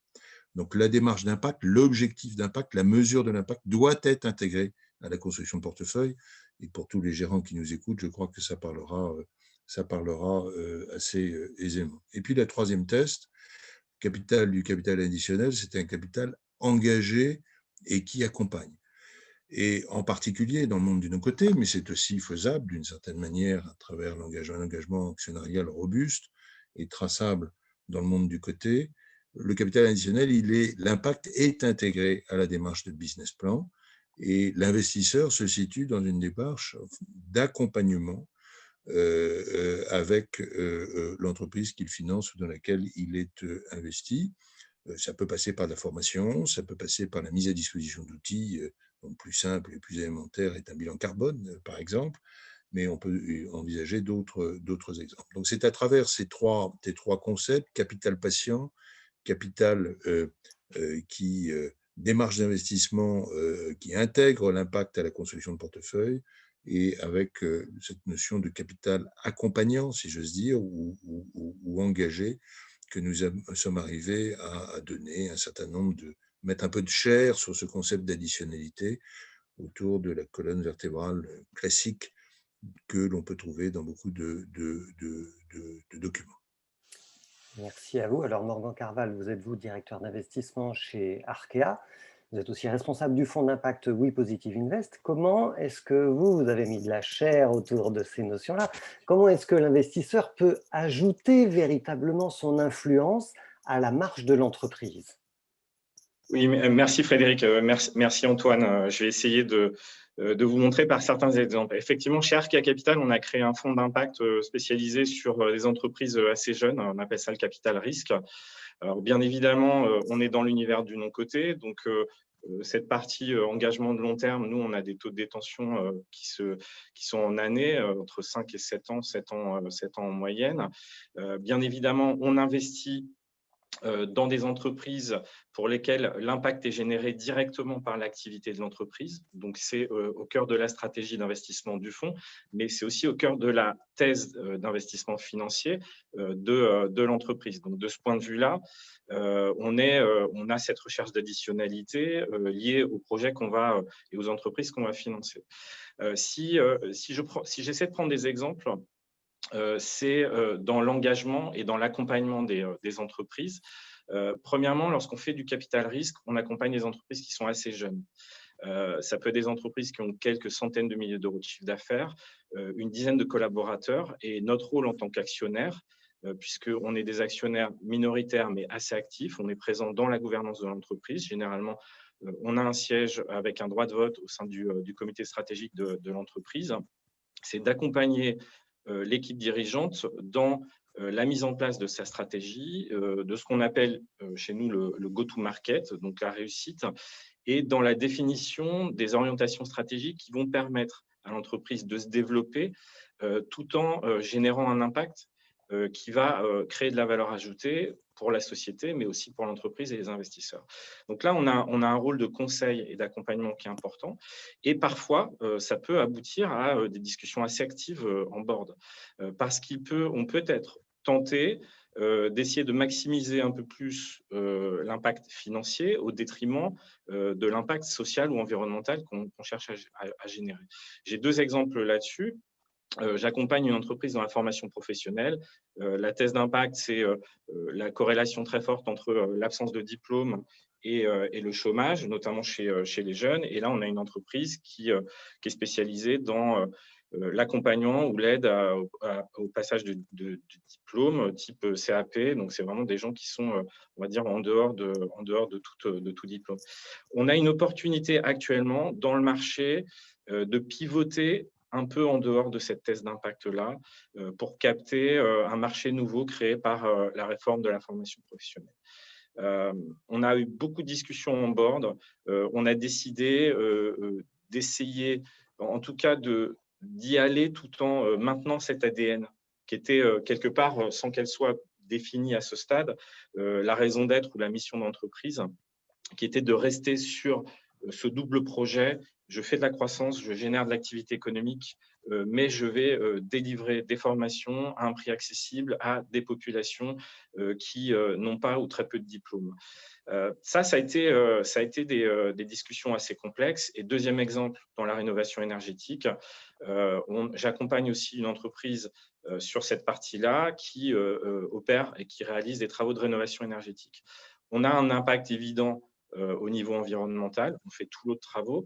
Donc, la démarche d'impact, l'objectif d'impact, la mesure de l'impact doit être intégrée à la construction de portefeuille. Et pour tous les gérants qui nous écoutent, je crois que ça parlera assez aisément. Et puis, le troisième test, du capital additionnel, c'est un capital engagé et qui accompagne. Et en particulier dans le monde du non-coté, mais c'est aussi faisable d'une certaine manière à travers un engagement actionnarial robuste et traçable dans le monde du coté. Le capital additionnel, l'impact est intégré à la démarche de business plan et l'investisseur se situe dans une démarche d'accompagnement avec l'entreprise qu'il finance ou dans laquelle il est investi. Ça peut passer par la formation, ça peut passer par la mise à disposition d'outils plus simple et plus élémentaire est un bilan carbone, par exemple, mais on peut envisager d'autres exemples. Donc, c'est à travers ces trois concepts, capital patient, capital démarche d'investissement qui intègre l'impact à la construction de portefeuille, et avec cette notion de capital accompagnant, si j'ose dire, ou engagé, que nous sommes arrivés à donner un certain nombre mettre un peu de chair sur ce concept d'additionnalité autour de la colonne vertébrale classique que l'on peut trouver dans beaucoup de documents. Merci à vous. Alors, Morgan Carval, vous êtes directeur d'investissement chez Arkea. Vous êtes aussi responsable du fonds d'impact We Positive Invest. Comment est-ce que vous avez mis de la chair autour de ces notions-là? Comment est-ce que l'investisseur peut ajouter véritablement son influence à la marche de l'entreprise? Oui, merci Frédéric, merci Antoine. Je vais essayer de vous montrer par certains exemples. Effectivement, chez Arkea Capital, on a créé un fonds d'impact spécialisé sur les entreprises assez jeunes. On appelle ça le capital risque. Alors, bien évidemment, on est dans l'univers du non-coté. Donc, cette partie engagement de long terme, nous, on a des taux de détention qui sont en année, entre 5 et 7 ans, 7 ans en moyenne. Bien évidemment, on investit dans des entreprises pour lesquelles l'impact est généré directement par l'activité de l'entreprise. Donc, c'est au cœur de la stratégie d'investissement du fonds, mais c'est aussi au cœur de la thèse d'investissement financier de l'entreprise. Donc, de ce point de vue-là, on a cette recherche d'additionnalité liée aux projets et aux entreprises qu'on va financer. Si j'essaie de prendre des exemples, c'est dans l'engagement et dans l'accompagnement des entreprises. Premièrement, lorsqu'on fait du capital risque, on accompagne des entreprises qui sont assez jeunes. Ça peut être des entreprises qui ont quelques centaines de milliers d'euros de chiffre d'affaires, une dizaine de collaborateurs, et notre rôle en tant qu'actionnaire, puisqu'on est des actionnaires minoritaires mais assez actifs, on est présent dans la gouvernance de l'entreprise. Généralement, on a un siège avec un droit de vote au sein du comité stratégique de l'entreprise. C'est d'accompagner l'équipe dirigeante dans la mise en place de sa stratégie, de ce qu'on appelle chez nous le go-to-market, donc la réussite, et dans la définition des orientations stratégiques qui vont permettre à l'entreprise de se développer tout en générant un impact qui va créer de la valeur ajoutée pour la société, mais aussi pour l'entreprise et les investisseurs. Donc là, on a un rôle de conseil et d'accompagnement qui est important. Et parfois, ça peut aboutir à des discussions assez actives en board. Parce on peut être tenté d'essayer de maximiser un peu plus l'impact financier au détriment de l'impact social ou environnemental qu'on cherche à générer. J'ai 2 exemples là-dessus. J'accompagne une entreprise dans la formation professionnelle. La thèse d'impact, c'est la corrélation très forte entre l'absence de diplôme et le chômage, notamment chez les jeunes. Et là, on a une entreprise qui est spécialisée dans l'accompagnement ou l'aide au passage de diplôme type CAP. Donc, c'est vraiment des gens qui sont, on va dire, en dehors de tout diplôme. On a une opportunité actuellement dans le marché de pivoter un peu en dehors de cette thèse d'impact-là pour capter un marché nouveau créé par la réforme de la formation professionnelle. On a eu beaucoup de discussions en board. On a décidé d'essayer, en tout cas, d'y aller tout en maintenant cet ADN qui était quelque part, sans qu'elle soit définie à ce stade, la raison d'être ou la mission d'entreprise, qui était de rester sur ce double projet. Je fais de la croissance, je génère de l'activité économique, mais je vais délivrer des formations à un prix accessible à des populations qui n'ont pas ou très peu de diplômes. Ça a été des discussions assez complexes. Et deuxième exemple, dans la rénovation énergétique, j'accompagne aussi une entreprise sur cette partie-là qui opère et qui réalise des travaux de rénovation énergétique. On a un impact évident au niveau environnemental, on fait tout l'autre travaux,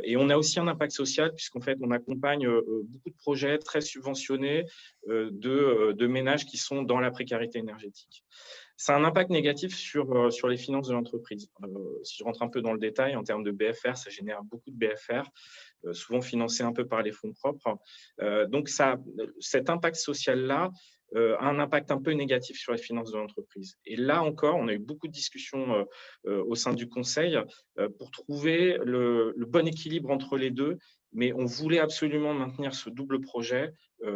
et on a aussi un impact social puisqu'en fait on accompagne beaucoup de projets très subventionnés de ménages qui sont dans la précarité énergétique. C'est un impact négatif sur les finances de l'entreprise. Si je rentre un peu dans le détail, en termes de BFR, ça génère beaucoup de BFR, souvent financés un peu par les fonds propres. Donc cet impact social-là a un impact un peu négatif sur les finances de l'entreprise. Et là encore, on a eu beaucoup de discussions au sein du conseil pour trouver le bon équilibre entre les deux, mais on voulait absolument maintenir ce double projet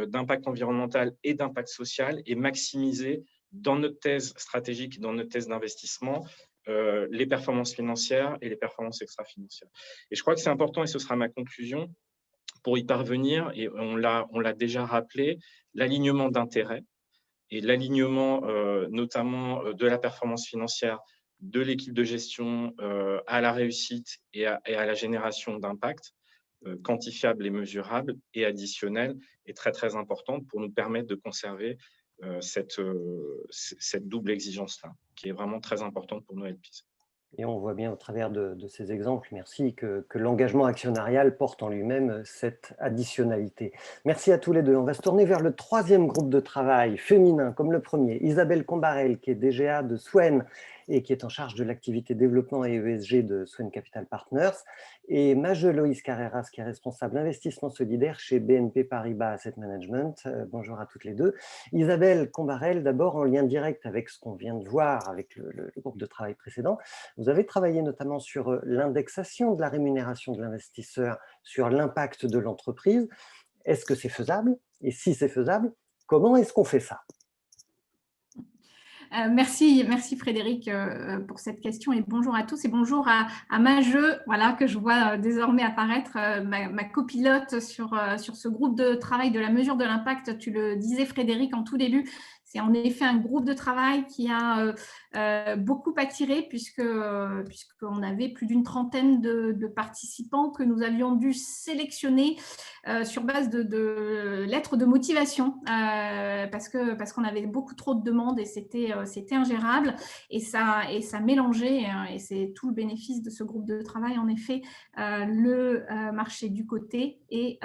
d'impact environnemental et d'impact social et maximiser dans notre thèse stratégique, dans notre thèse d'investissement, les performances financières et les performances extra-financières. Et je crois que c'est important, et ce sera ma conclusion, pour y parvenir, et on l'a déjà rappelé, l'alignement d'intérêts et l'alignement notamment de la performance financière de l'équipe de gestion à la réussite et à la génération d'impact quantifiable et mesurable et additionnel est très, très importante pour nous permettre de conserver cette double exigence-là, qui est vraiment très importante pour nos LPs. Et on voit bien au travers de ces exemples, merci, que l'engagement actionnarial porte en lui-même cette additionnalité. Merci à tous les deux. On va se tourner vers le troisième groupe de travail féminin, comme le premier. Isabelle Combarel, qui est DGA de Swen et qui est en charge de l'activité développement et ESG de Swen Capital Partners, et Maje-Loïse Carreras, qui est responsable investissement solidaire chez BNP Paribas Asset Management. Bonjour à toutes les deux. Isabelle Combarel, d'abord en lien direct avec ce qu'on vient de voir avec le groupe de travail précédent. Vous avez travaillé notamment sur l'indexation de la rémunération de l'investisseur sur l'impact de l'entreprise. Est-ce que c'est faisable? Et si c'est faisable, comment est-ce qu'on fait ça? Merci Frédéric pour cette question et bonjour à tous et bonjour à Maje, voilà, que je vois désormais apparaître, ma copilote sur ce groupe de travail de la mesure de l'impact. Tu le disais Frédéric en tout début, c'est en effet un groupe de travail qui a beaucoup attiré puisqu'on avait plus d'une trentaine de participants que nous avions dû sélectionner sur base de lettres de motivation parce qu'on avait beaucoup trop de demandes et c'était ingérable et ça mélangeait et c'est tout le bénéfice de ce groupe de travail en effet, le marché du côté et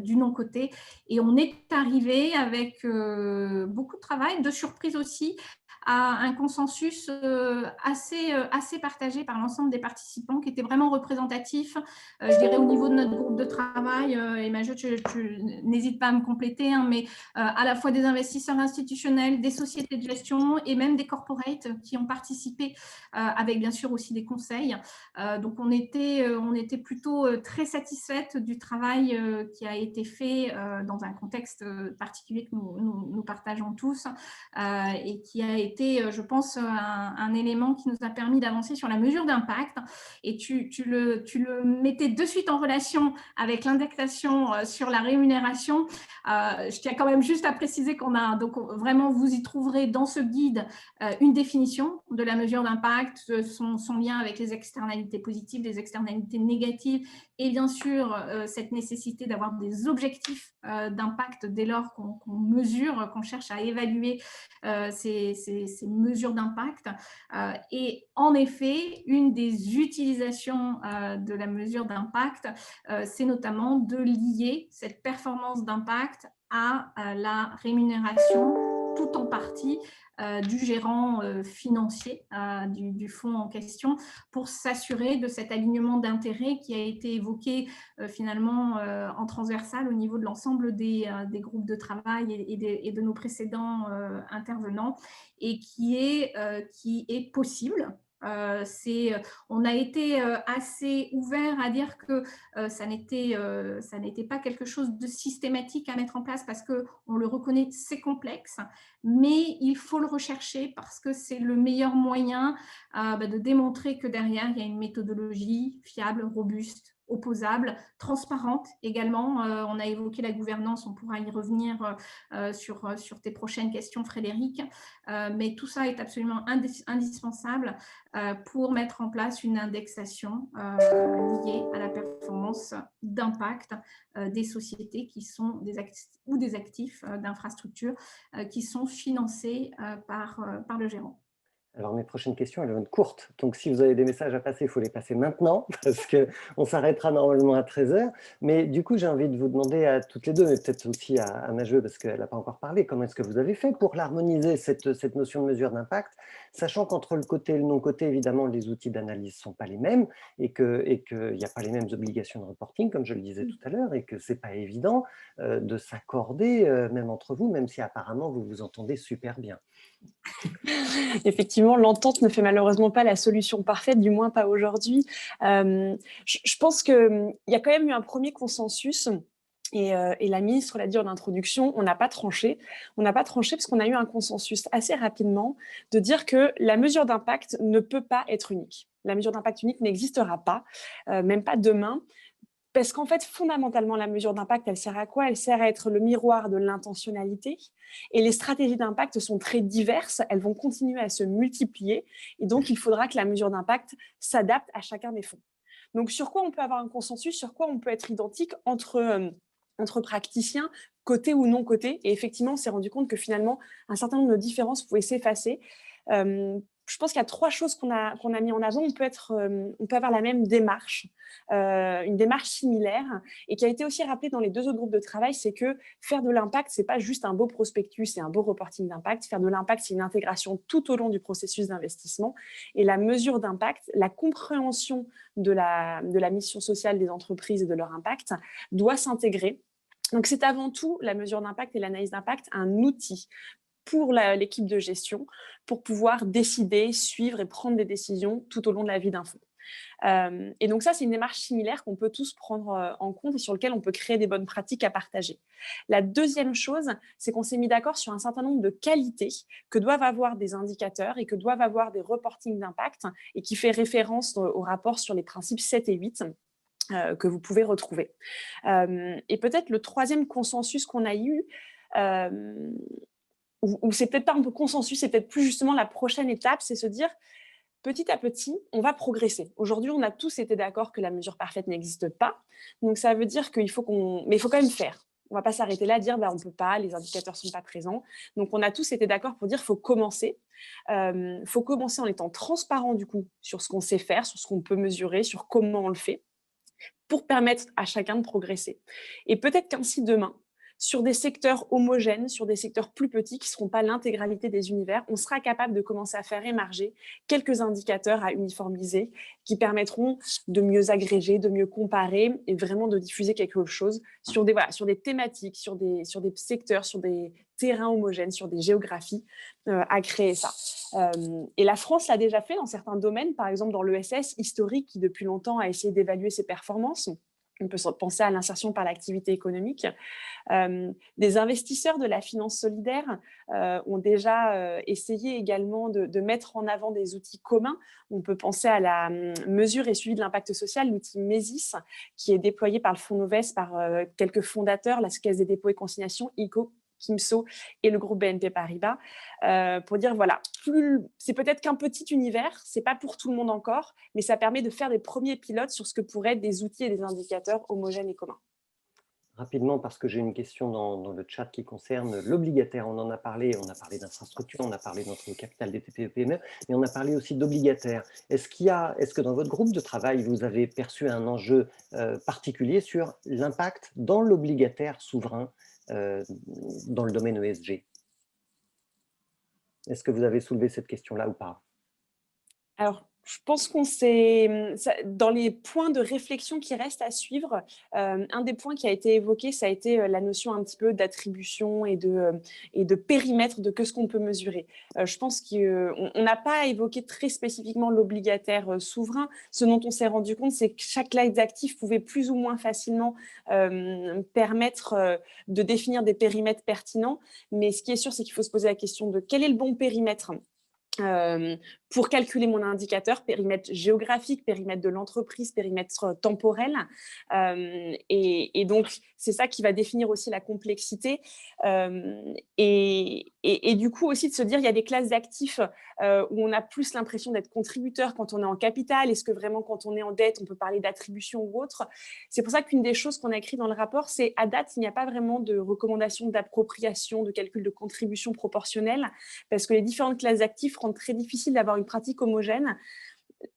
du non-côté, et on est arrivé avec beaucoup de travail, de surprise aussi, à un consensus assez partagé par l'ensemble des participants qui était vraiment représentatif, je dirais au niveau de notre groupe de travail, et Maje, tu n'hésites pas à me compléter, hein, mais à la fois des investisseurs institutionnels, des sociétés de gestion et même des corporates qui ont participé avec bien sûr aussi des conseils. Donc on était plutôt très satisfaite du travail qui a été fait dans un contexte particulier que nous partageons tous et qui a été, je pense, un élément qui nous a permis d'avancer sur la mesure d'impact. Et tu le mettais de suite en relation avec l'indexation sur la rémunération. Je tiens quand même juste à préciser qu'on a, donc vraiment vous y trouverez dans ce guide une définition de la mesure d'impact, son lien avec les externalités positives, les externalités négatives et bien sûr cette nécessité d'avoir des objectifs d'impact dès lors qu'on mesure, qu'on cherche à évaluer ces ces mesures d'impact. Et en effet, une des utilisations de la mesure d'impact, c'est notamment de lier cette performance d'impact à la rémunération, tout en partie, du gérant financier du fonds en question, pour s'assurer de cet alignement d'intérêts qui a été évoqué finalement en transversal au niveau de l'ensemble des groupes de travail et de nos précédents intervenants, et qui est possible. On a été assez ouvert à dire que ça n'était pas quelque chose de systématique à mettre en place, parce qu'on le reconnaît, c'est complexe, mais il faut le rechercher parce que c'est le meilleur moyen de démontrer que derrière, il y a une méthodologie fiable, robuste, opposable, transparente également. On a évoqué la gouvernance, on pourra y revenir sur tes prochaines questions, Frédéric, mais tout ça est absolument indispensable pour mettre en place une indexation liée à la performance d'impact des sociétés qui sont des actifs d'infrastructure qui sont financés par le gérant. Alors, mes prochaines questions, elles vont être courtes. Donc, si vous avez des messages à passer, il faut les passer maintenant, parce qu'on s'arrêtera normalement à 13h. Mais du coup, j'ai envie de vous demander à toutes les deux, mais peut-être aussi à Majeux, parce qu'elle n'a pas encore parlé, comment est-ce que vous avez fait pour l'harmoniser, cette notion de mesure d'impact, sachant qu'entre le côté et le non-côté, évidemment, les outils d'analyse ne sont pas les mêmes, et qu'il n'y a pas les mêmes obligations de reporting, comme je le disais tout à l'heure, et que ce n'est pas évident de s'accorder, même entre vous, même si apparemment vous vous entendez super bien. Effectivement, l'entente ne fait malheureusement pas la solution parfaite, du moins pas aujourd'hui. Je pense qu'il y a quand même eu un premier consensus. Et la ministre l'a dit en introduction, on n'a pas tranché. On n'a pas tranché parce qu'on a eu un consensus assez rapidement de dire que la mesure d'impact ne peut pas être unique. La mesure d'impact unique n'existera pas, même pas demain. Parce qu'en fait, fondamentalement, la mesure d'impact, elle sert à quoi? Elle sert à être le miroir de l'intentionnalité. Et les stratégies d'impact sont très diverses. Elles vont continuer à se multiplier. Et donc, il faudra que la mesure d'impact s'adapte à chacun des fonds. Donc, sur quoi on peut avoir un consensus? Sur quoi on peut être identique entre praticiens, côté ou non côté? Et effectivement, on s'est rendu compte que finalement, un certain nombre de différences pouvaient s'effacer. Je pense qu'il y a 3 choses qu'on a mis en avant. On peut avoir la même démarche, une démarche similaire, et qui a été aussi rappelée dans les 2 autres groupes de travail, c'est que faire de l'impact, c'est pas juste un beau prospectus et un beau reporting d'impact. Faire de l'impact, c'est une intégration tout au long du processus d'investissement. Et la mesure d'impact, la compréhension de la mission sociale des entreprises et de leur impact doit s'intégrer. Donc, c'est avant tout la mesure d'impact et l'analyse d'impact un outil pour l'équipe de gestion, pour pouvoir décider, suivre et prendre des décisions tout au long de la vie d'un fonds. Et donc ça, c'est une démarche similaire qu'on peut tous prendre en compte et sur laquelle on peut créer des bonnes pratiques à partager. La deuxième chose, c'est qu'on s'est mis d'accord sur un certain nombre de qualités que doivent avoir des indicateurs et que doivent avoir des reportings d'impact, et qui fait référence au rapport sur les principes 7 et 8 que vous pouvez retrouver. Et peut-être le troisième consensus qu'on a eu, ou c'est peut-être pas un peu consensus, c'est peut-être plus justement la prochaine étape, c'est se dire petit à petit, on va progresser. Aujourd'hui, on a tous été d'accord que la mesure parfaite n'existe pas. Donc, ça veut dire qu'il faut mais il faut quand même faire. On ne va pas s'arrêter là, dire on ne peut pas, les indicateurs ne sont pas présents. Donc, on a tous été d'accord pour dire qu'il faut commencer. Il faut commencer en étant transparent du coup sur ce qu'on sait faire, sur ce qu'on peut mesurer, sur comment on le fait, pour permettre à chacun de progresser. Et peut-être qu'ainsi demain, sur des secteurs homogènes, sur des secteurs plus petits qui ne seront pas l'intégralité des univers, on sera capable de commencer à faire émerger quelques indicateurs à uniformiser qui permettront de mieux agréger, de mieux comparer et vraiment de diffuser quelque chose sur des thématiques, sur des secteurs, sur des terrains homogènes, sur des géographies, à créer ça. Et la France l'a déjà fait dans certains domaines, par exemple dans l'ESS historique qui depuis longtemps a essayé d'évaluer ses performances. On peut penser à l'insertion par l'activité économique. Des investisseurs de la finance solidaire ont déjà essayé également de mettre en avant des outils communs. On peut penser à la mesure et suivi de l'impact social, l'outil MESIS, qui est déployé par le Fonds Novès, par quelques fondateurs, la Caisse des dépôts et consignations, ICO, Kimso et le groupe BNP Paribas, pour dire voilà, c'est peut-être qu'un petit univers, c'est pas pour tout le monde encore, mais ça permet de faire des premiers pilotes sur ce que pourraient être des outils et des indicateurs homogènes et communs. rapidement, parce que j'ai une question dans le chat qui concerne l'obligataire. On en a parlé d'infrastructure, on a parlé de notre capital des TPE-PME, mais on a parlé aussi d'obligataire. Est-ce que dans votre groupe de travail, vous avez perçu un enjeu particulier sur l'impact dans l'obligataire souverain dans le domaine ESG? Est-ce que vous avez soulevé cette question-là ou pas? Alors, je pense qu'on s'est, dans les points de réflexion qui restent à suivre, un des points qui a été évoqué, ça a été la notion un petit peu d'attribution et de périmètre de ce qu'on peut mesurer. Je pense qu'on n'a pas évoqué très spécifiquement l'obligataire souverain. Ce dont on s'est rendu compte, c'est que chaque classe d'actifs pouvait plus ou moins facilement permettre de définir des périmètres pertinents. Mais ce qui est sûr, c'est qu'il faut se poser la question de quel est le bon périmètre pour calculer mon indicateur, périmètre géographique, périmètre de l'entreprise, périmètre temporel. Et donc, c'est ça qui va définir aussi la complexité. Et du coup, aussi de se dire, il y a des classes d'actifs où on a plus l'impression d'être contributeur quand on est en capital. Est-ce que vraiment, quand on est en dette, on peut parler d'attribution ou autre? C'est pour ça qu'une des choses qu'on a écrit dans le rapport, c'est à date, il n'y a pas vraiment de recommandation d'appropriation, de calcul de contribution proportionnelle, parce que les différentes classes d'actifs rendent très difficile d'avoir une pratique homogène.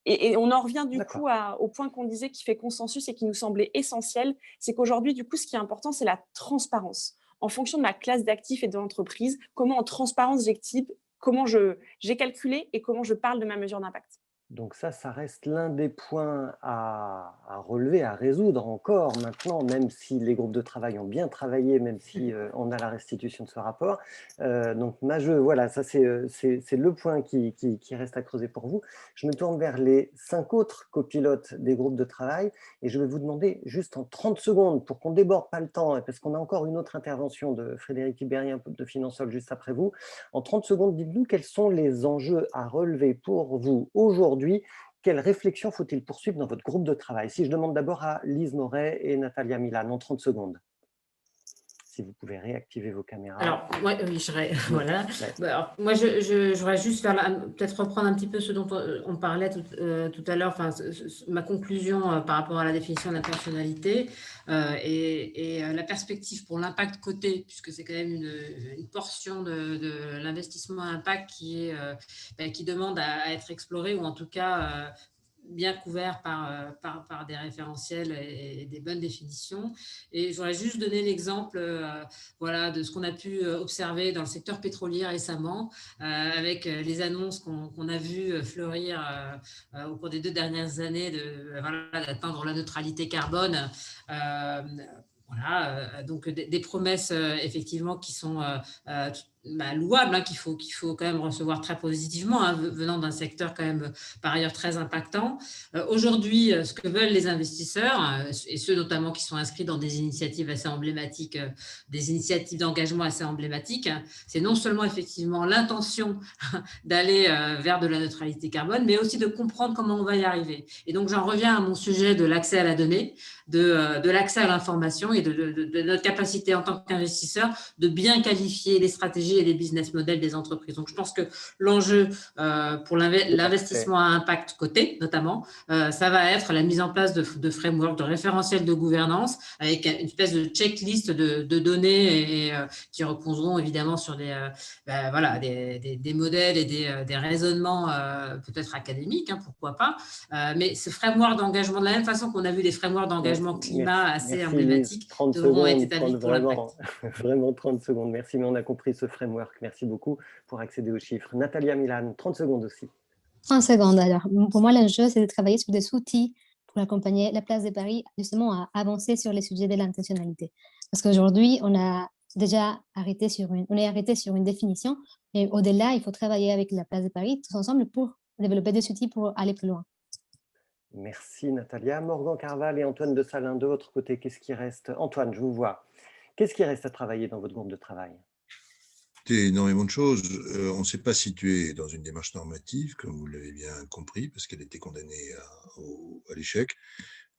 Et on en revient du coup au point qu'on disait qui fait consensus et qui nous semblait essentiel, c'est qu'aujourd'hui, du coup, ce qui est important, c'est la transparence. En fonction de ma classe d'actifs et de l'entreprise, comment en transparence j'active, comment j'ai calculé et comment je parle de ma mesure d'impact. Donc ça reste l'un des points à relever, à résoudre encore maintenant, même si les groupes de travail ont bien travaillé, même si on a la restitution de ce rapport. Donc Majeux, voilà, ça c'est le point qui reste à creuser pour vous. Je me tourne vers les 5 autres copilotes des groupes de travail et je vais vous demander juste en 30 secondes, pour qu'on ne déborde pas le temps, parce qu'on a encore une autre intervention de Frédéric Ibérien de Finansol juste après vous. En 30 secondes, dites-nous quels sont les enjeux à relever pour vous aujourd'hui. Quelle réflexion faut-il poursuivre dans votre groupe de travail? Si je demande d'abord à Lise Moret et Natalia Milan, en 30 secondes. Si vous pouvez réactiver vos caméras. Alors, oui, voilà. Alors, moi, je voudrais juste peut-être reprendre un petit peu ce dont on parlait tout à l'heure, ma conclusion par rapport à la définition de l'intentionnalité et la perspective pour l'impact coté, puisque c'est quand même une portion de l'investissement impact qui demande à être explorée, ou en tout cas bien couvert par des référentiels et des bonnes définitions. Et j'aurais juste donné l'exemple de ce qu'on a pu observer dans le secteur pétrolier récemment, avec les annonces qu'on a vues fleurir au cours des 2 dernières années d'atteindre la neutralité carbone. Donc des promesses effectivement qui sont louables, qu'il faut quand même recevoir très positivement, venant d'un secteur quand même par ailleurs très impactant. Aujourd'hui, ce que veulent les investisseurs, et ceux notamment qui sont inscrits dans des initiatives assez emblématiques, des initiatives d'engagement assez emblématiques, c'est non seulement effectivement l'intention d'aller vers de la neutralité carbone, mais aussi de comprendre comment on va y arriver. Et donc j'en reviens à mon sujet de l'accès à la donnée, de l'accès à l'information et de notre capacité en tant qu'investisseur de bien qualifier les stratégies et les business models des entreprises. Donc, je pense que l'enjeu pour l'investissement à impact coté, notamment, ça va être la mise en place de frameworks, de référentiels de gouvernance avec une espèce de checklist de données et qui reposeront évidemment sur des modèles et des raisonnements peut-être académiques, pourquoi pas. Mais ce framework d'engagement, de la même façon qu'on a vu des frameworks d'engagement climat assez emblématiques, devront être établis pour l'impact. Vraiment 30 secondes, merci, mais on a compris ce framework. Merci beaucoup pour accéder aux chiffres. Natalia Milan, 30 secondes aussi. 30 secondes. Alors, pour moi, l'enjeu, c'est de travailler sur des outils pour accompagner la place de Paris justement à avancer sur les sujets de l'intentionnalité. Parce qu'aujourd'hui, on est arrêté sur une définition, et au-delà, il faut travailler avec la place de Paris tous ensemble pour développer des outils pour aller plus loin. Merci Natalia. Morgan Carval et Antoine de Salin, de votre côté, qu'est-ce qui reste? Antoine, je vous vois. Qu'est-ce qui reste à travailler dans votre groupe de travail? Énormément de choses. On ne s'est pas situé dans une démarche normative, comme vous l'avez bien compris, parce qu'elle était condamnée à l'échec.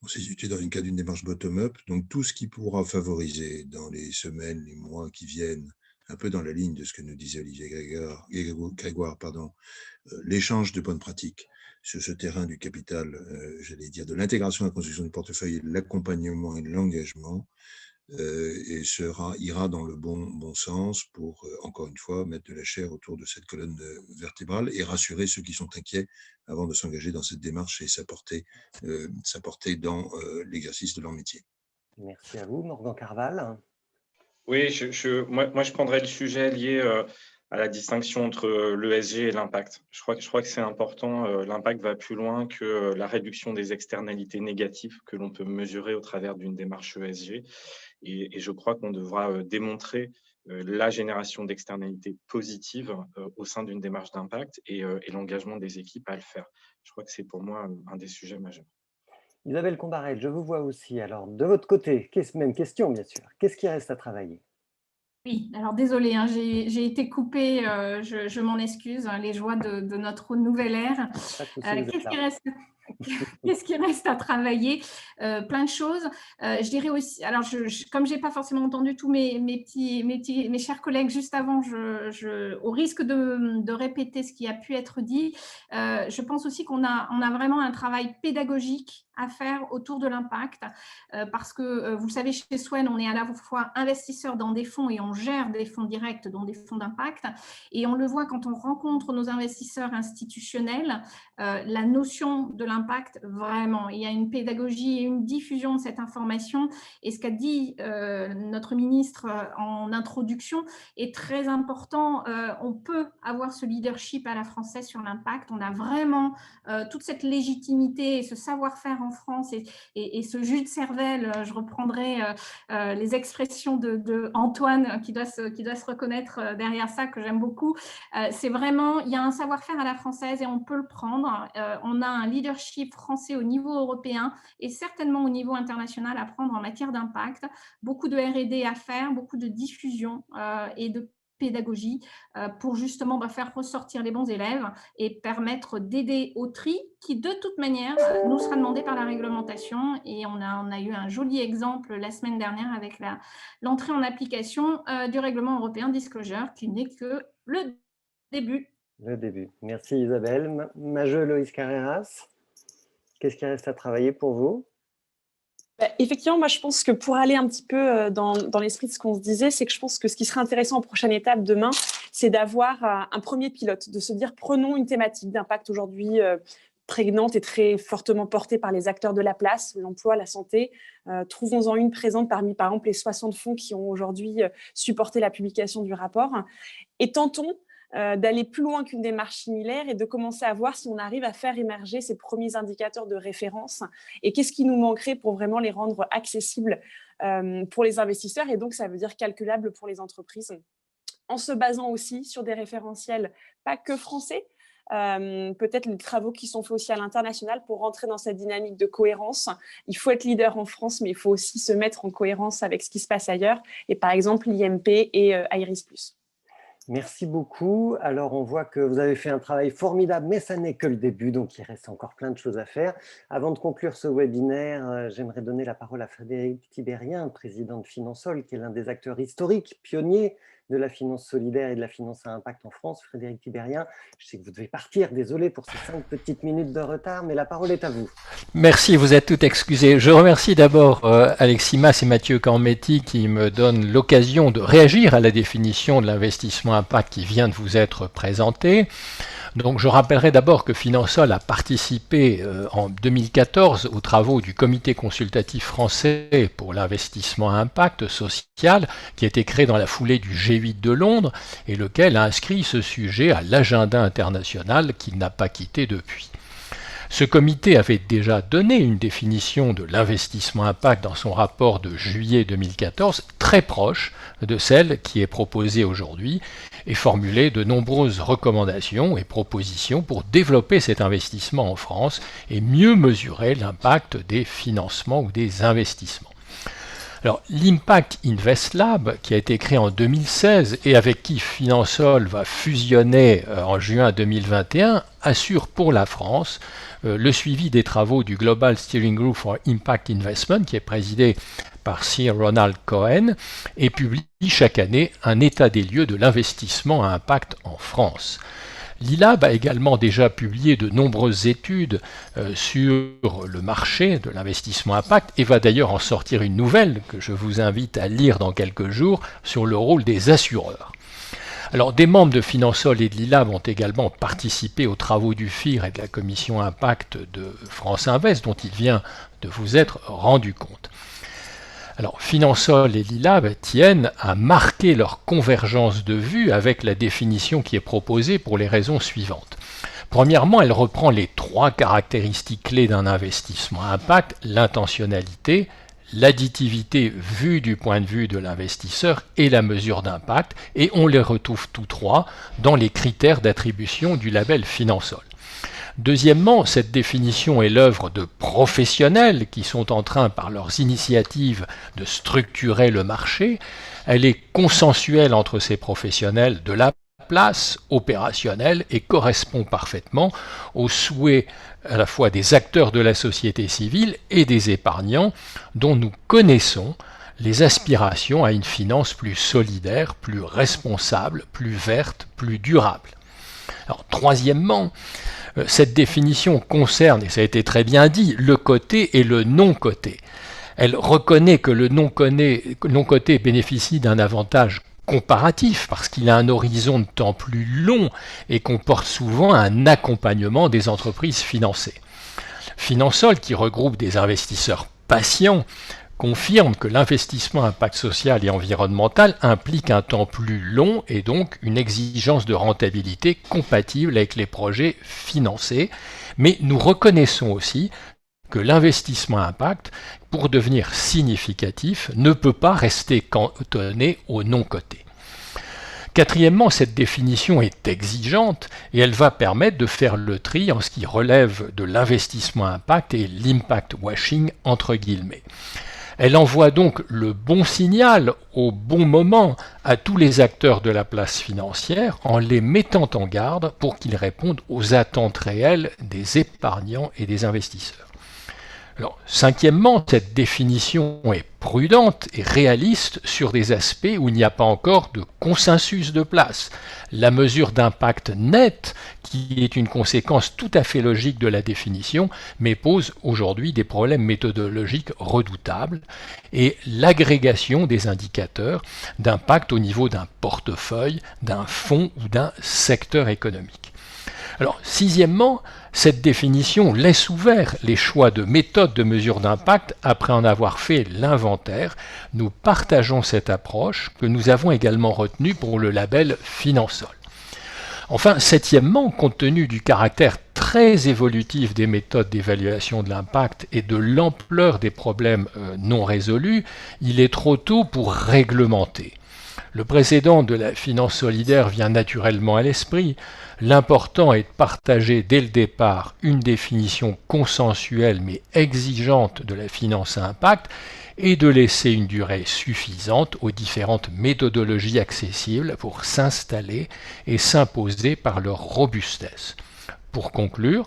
On s'est situé dans le cadre d'une démarche bottom-up. Donc, tout ce qui pourra favoriser dans les semaines, les mois qui viennent, un peu dans la ligne de ce que nous disait Olivier Grégoire, l'échange de bonnes pratiques sur ce terrain du capital, j'allais dire, de l'intégration à la construction du portefeuille, l'accompagnement et l'engagement, et ira dans le bon sens pour, encore une fois, mettre de la chair autour de cette colonne vertébrale et rassurer ceux qui sont inquiets avant de s'engager dans cette démarche et s'apporter dans l'exercice de leur métier. Merci à vous. Morgan Carval. Oui, moi, je prendrais le sujet lié à la distinction entre l'ESG et l'impact. Je crois que c'est important. L'impact va plus loin que la réduction des externalités négatives que l'on peut mesurer au travers d'une démarche ESG. Et je crois qu'on devra démontrer la génération d'externalités positives au sein d'une démarche d'impact et l'engagement des équipes à le faire. Je crois que c'est pour moi un des sujets majeurs. Isabelle Combarel, je vous vois aussi. Alors, de votre côté, même question, bien sûr. Qu'est-ce qui reste à travailler? Oui, alors désolée, hein, j'ai été coupée, je m'en excuse, hein, les joies de notre nouvelle ère. Qu'est-ce qui reste à travailler? Plein de choses. Je dirais aussi, alors comme je n'ai pas forcément entendu tous mes chers collègues juste avant, au risque de répéter ce qui a pu être dit, je pense aussi qu'on a vraiment un travail pédagogique à faire autour de l'impact, parce que vous le savez, chez Swen, on est à la fois investisseur dans des fonds et on gère des fonds directs, dont des fonds d'impact, et on le voit quand on rencontre nos investisseurs institutionnels, la notion de l'impact, vraiment, il y a une pédagogie et une diffusion de cette information, et ce qu'a dit notre ministre en introduction est très important. On peut avoir ce leadership à la française sur l'impact, on a vraiment toute cette légitimité et ce savoir-faire en France et ce jus de cervelle, je reprendrai les expressions de Antoine qui doit se reconnaître derrière ça, que j'aime beaucoup. C'est vraiment, il y a un savoir-faire à la française et on peut le prendre. On a un leadership français au niveau européen et certainement au niveau international à prendre en matière d'impact. Beaucoup de R&D à faire, beaucoup de diffusion et de pédagogie pour justement faire ressortir les bons élèves et permettre d'aider au tri qui de toute manière nous sera demandé par la réglementation, et on a eu un joli exemple la semaine dernière avec l'entrée en application du règlement européen Disclosure qui n'est que le début. Le début. Merci Isabelle. Majeux Loïs Carreras, qu'est-ce qui reste à travailler pour vous? Effectivement, moi je pense que pour aller un petit peu dans l'esprit de ce qu'on se disait, c'est que je pense que ce qui serait intéressant en prochaine étape demain, c'est d'avoir un premier pilote, de se dire prenons une thématique d'impact aujourd'hui prégnante et très fortement portée par les acteurs de la place, l'emploi, la santé. Trouvons-en une présente parmi par exemple les 60 fonds qui ont aujourd'hui supporté la publication du rapport et tentons d'aller plus loin qu'une démarche similaire et de commencer à voir si on arrive à faire émerger ces premiers indicateurs de référence et qu'est-ce qui nous manquerait pour vraiment les rendre accessibles pour les investisseurs et donc ça veut dire calculable pour les entreprises, en se basant aussi sur des référentiels pas que français, peut-être les travaux qui sont faits aussi à l'international pour rentrer dans cette dynamique de cohérence. Il faut être leader en France, mais il faut aussi se mettre en cohérence avec ce qui se passe ailleurs et par exemple l'IMP et IRIS+. Merci beaucoup. Alors, on voit que vous avez fait un travail formidable, mais ça n'est que le début, donc il reste encore plein de choses à faire. Avant de conclure ce webinaire, j'aimerais donner la parole à Frédéric Tibérien, président de Finansol, qui est l'un des acteurs historiques, pionniers de la finance solidaire et de la finance à impact en France. Frédéric Tibérien, je sais que vous devez partir, désolé pour ces 5 petites minutes de retard, mais la parole est à vous. Merci, vous êtes tout excusés. Je remercie d'abord Alexis Mas et Mathieu Cormetti qui me donnent l'occasion de réagir à la définition de l'investissement impact qui vient de vous être présentée. Donc je rappellerai d'abord que Finansol a participé en 2014 aux travaux du comité consultatif français pour l'investissement à impact social qui a été créé dans la foulée du G8 de Londres et lequel a inscrit ce sujet à l'agenda international qu'il n'a pas quitté depuis. Ce comité avait déjà donné une définition de l'investissement impact dans son rapport de juillet 2014, très proche de celle qui est proposée aujourd'hui, et formulé de nombreuses recommandations et propositions pour développer cet investissement en France et mieux mesurer l'impact des financements ou des investissements. Alors, l'Impact Invest Lab, qui a été créé en 2016 et avec qui Finansol va fusionner en juin 2021, assure pour la France le suivi des travaux du Global Steering Group for Impact Investment, qui est présidé par Sir Ronald Cohen, et publie chaque année un état des lieux de l'investissement à impact en France. L'ILAB a également déjà publié de nombreuses études sur le marché de l'investissement impact et va d'ailleurs en sortir une nouvelle que je vous invite à lire dans quelques jours sur le rôle des assureurs. Alors, des membres de Finansol et de l'ILAB ont également participé aux travaux du FIR et de la commission Impact de France Invest, dont il vient de vous être rendu compte. Alors, Finansol et l'ILAB tiennent à marquer leur convergence de vue avec la définition qui est proposée pour les raisons suivantes. Premièrement, elle reprend les 3 caractéristiques clés d'un investissement impact: l'intentionnalité, l'additivité vue du point de vue de l'investisseur et la mesure d'impact, et on les retrouve tous 3 dans les critères d'attribution du label Finansol. Deuxièmement, cette définition est l'œuvre de professionnels qui sont en train, par leurs initiatives, de structurer le marché. Elle est consensuelle entre ces professionnels de la place opérationnelle et correspond parfaitement aux souhaits à la fois des acteurs de la société civile et des épargnants dont nous connaissons les aspirations à une finance plus solidaire, plus responsable, plus verte, plus durable. Alors, troisièmement, cette définition concerne, et ça a été très bien dit, le coté et le non-coté. Elle reconnaît que le non-coté bénéficie d'un avantage comparatif parce qu'il a un horizon de temps plus long et comporte souvent un accompagnement des entreprises financées. Finansol, qui regroupe des investisseurs patients, confirme que l'investissement impact social et environnemental implique un temps plus long et donc une exigence de rentabilité compatible avec les projets financés, mais nous reconnaissons aussi que l'investissement impact, pour devenir significatif, ne peut pas rester cantonné au non-coté. Quatrièmement, cette définition est exigeante et elle va permettre de faire le tri en ce qui relève de l'investissement impact et l'impact washing entre guillemets. Elle envoie donc le bon signal au bon moment à tous les acteurs de la place financière en les mettant en garde pour qu'ils répondent aux attentes réelles des épargnants et des investisseurs. Alors, cinquièmement, cette définition est prudente et réaliste sur des aspects où il n'y a pas encore de consensus de place. La mesure d'impact net, qui est une conséquence tout à fait logique de la définition, mais pose aujourd'hui des problèmes méthodologiques redoutables, et l'agrégation des indicateurs d'impact au niveau d'un portefeuille, d'un fonds ou d'un secteur économique. Alors, sixièmement, cette définition laisse ouvert les choix de méthodes de mesure d'impact après en avoir fait l'inventaire. Nous partageons cette approche que nous avons également retenue pour le label Finansol. Enfin, septièmement, compte tenu du caractère très évolutif des méthodes d'évaluation de l'impact et de l'ampleur des problèmes non résolus, il est trop tôt pour réglementer. Le précédent de la finance solidaire vient naturellement à l'esprit. L'important est de partager dès le départ une définition consensuelle mais exigeante de la finance à impact et de laisser une durée suffisante aux différentes méthodologies accessibles pour s'installer et s'imposer par leur robustesse. Pour conclure,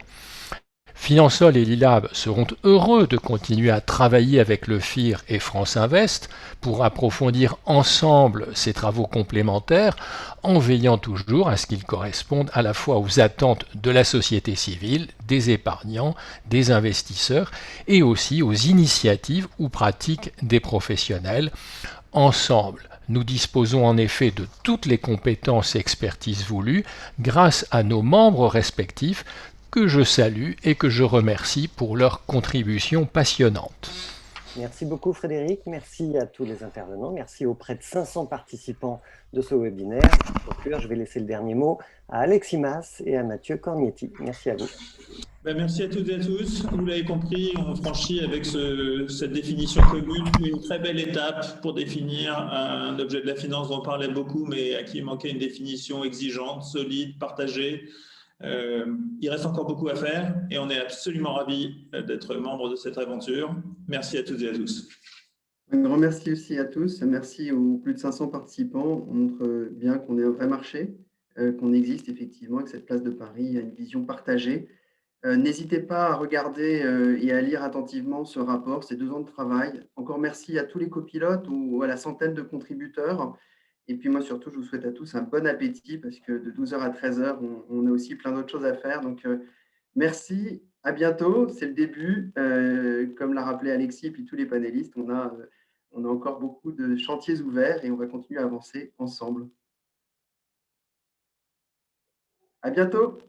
Finansol et l'ILAB seront heureux de continuer à travailler avec le FIR et France Invest pour approfondir ensemble ces travaux complémentaires en veillant toujours à ce qu'ils correspondent à la fois aux attentes de la société civile, des épargnants, des investisseurs et aussi aux initiatives ou pratiques des professionnels. Ensemble, nous disposons en effet de toutes les compétences et expertises voulues grâce à nos membres respectifs que je salue et que je remercie pour leur contribution passionnante. Merci beaucoup Frédéric, merci à tous les intervenants, merci aux près de 500 participants de ce webinaire. Pour conclure, je vais laisser le dernier mot à Alexis Mas et à Mathieu Cornietti. Merci à vous. Merci à toutes et à tous. Vous l'avez compris, on franchit avec cette définition commune une très belle étape pour définir un objet de la finance dont on parlait beaucoup, mais à qui il manquait une définition exigeante, solide, partagée. Il reste encore beaucoup à faire et on est absolument ravis d'être membre de cette aventure. Merci à toutes et à tous. Un grand merci aussi à tous. Merci aux plus de 500 participants. On montre bien qu'on est un vrai marché, qu'on existe effectivement, que cette place de Paris a une vision partagée. N'hésitez pas à regarder et à lire attentivement ce rapport, ces 2 ans de travail. Encore merci à tous les copilotes ou à la centaine de contributeurs Et puis moi, surtout, je vous souhaite à tous un bon appétit parce que de 12h à 13h, on a aussi plein d'autres choses à faire. Donc, merci, à bientôt. C'est le début. Comme l'a rappelé Alexis et puis tous les panélistes, on a encore beaucoup de chantiers ouverts et on va continuer à avancer ensemble. À bientôt.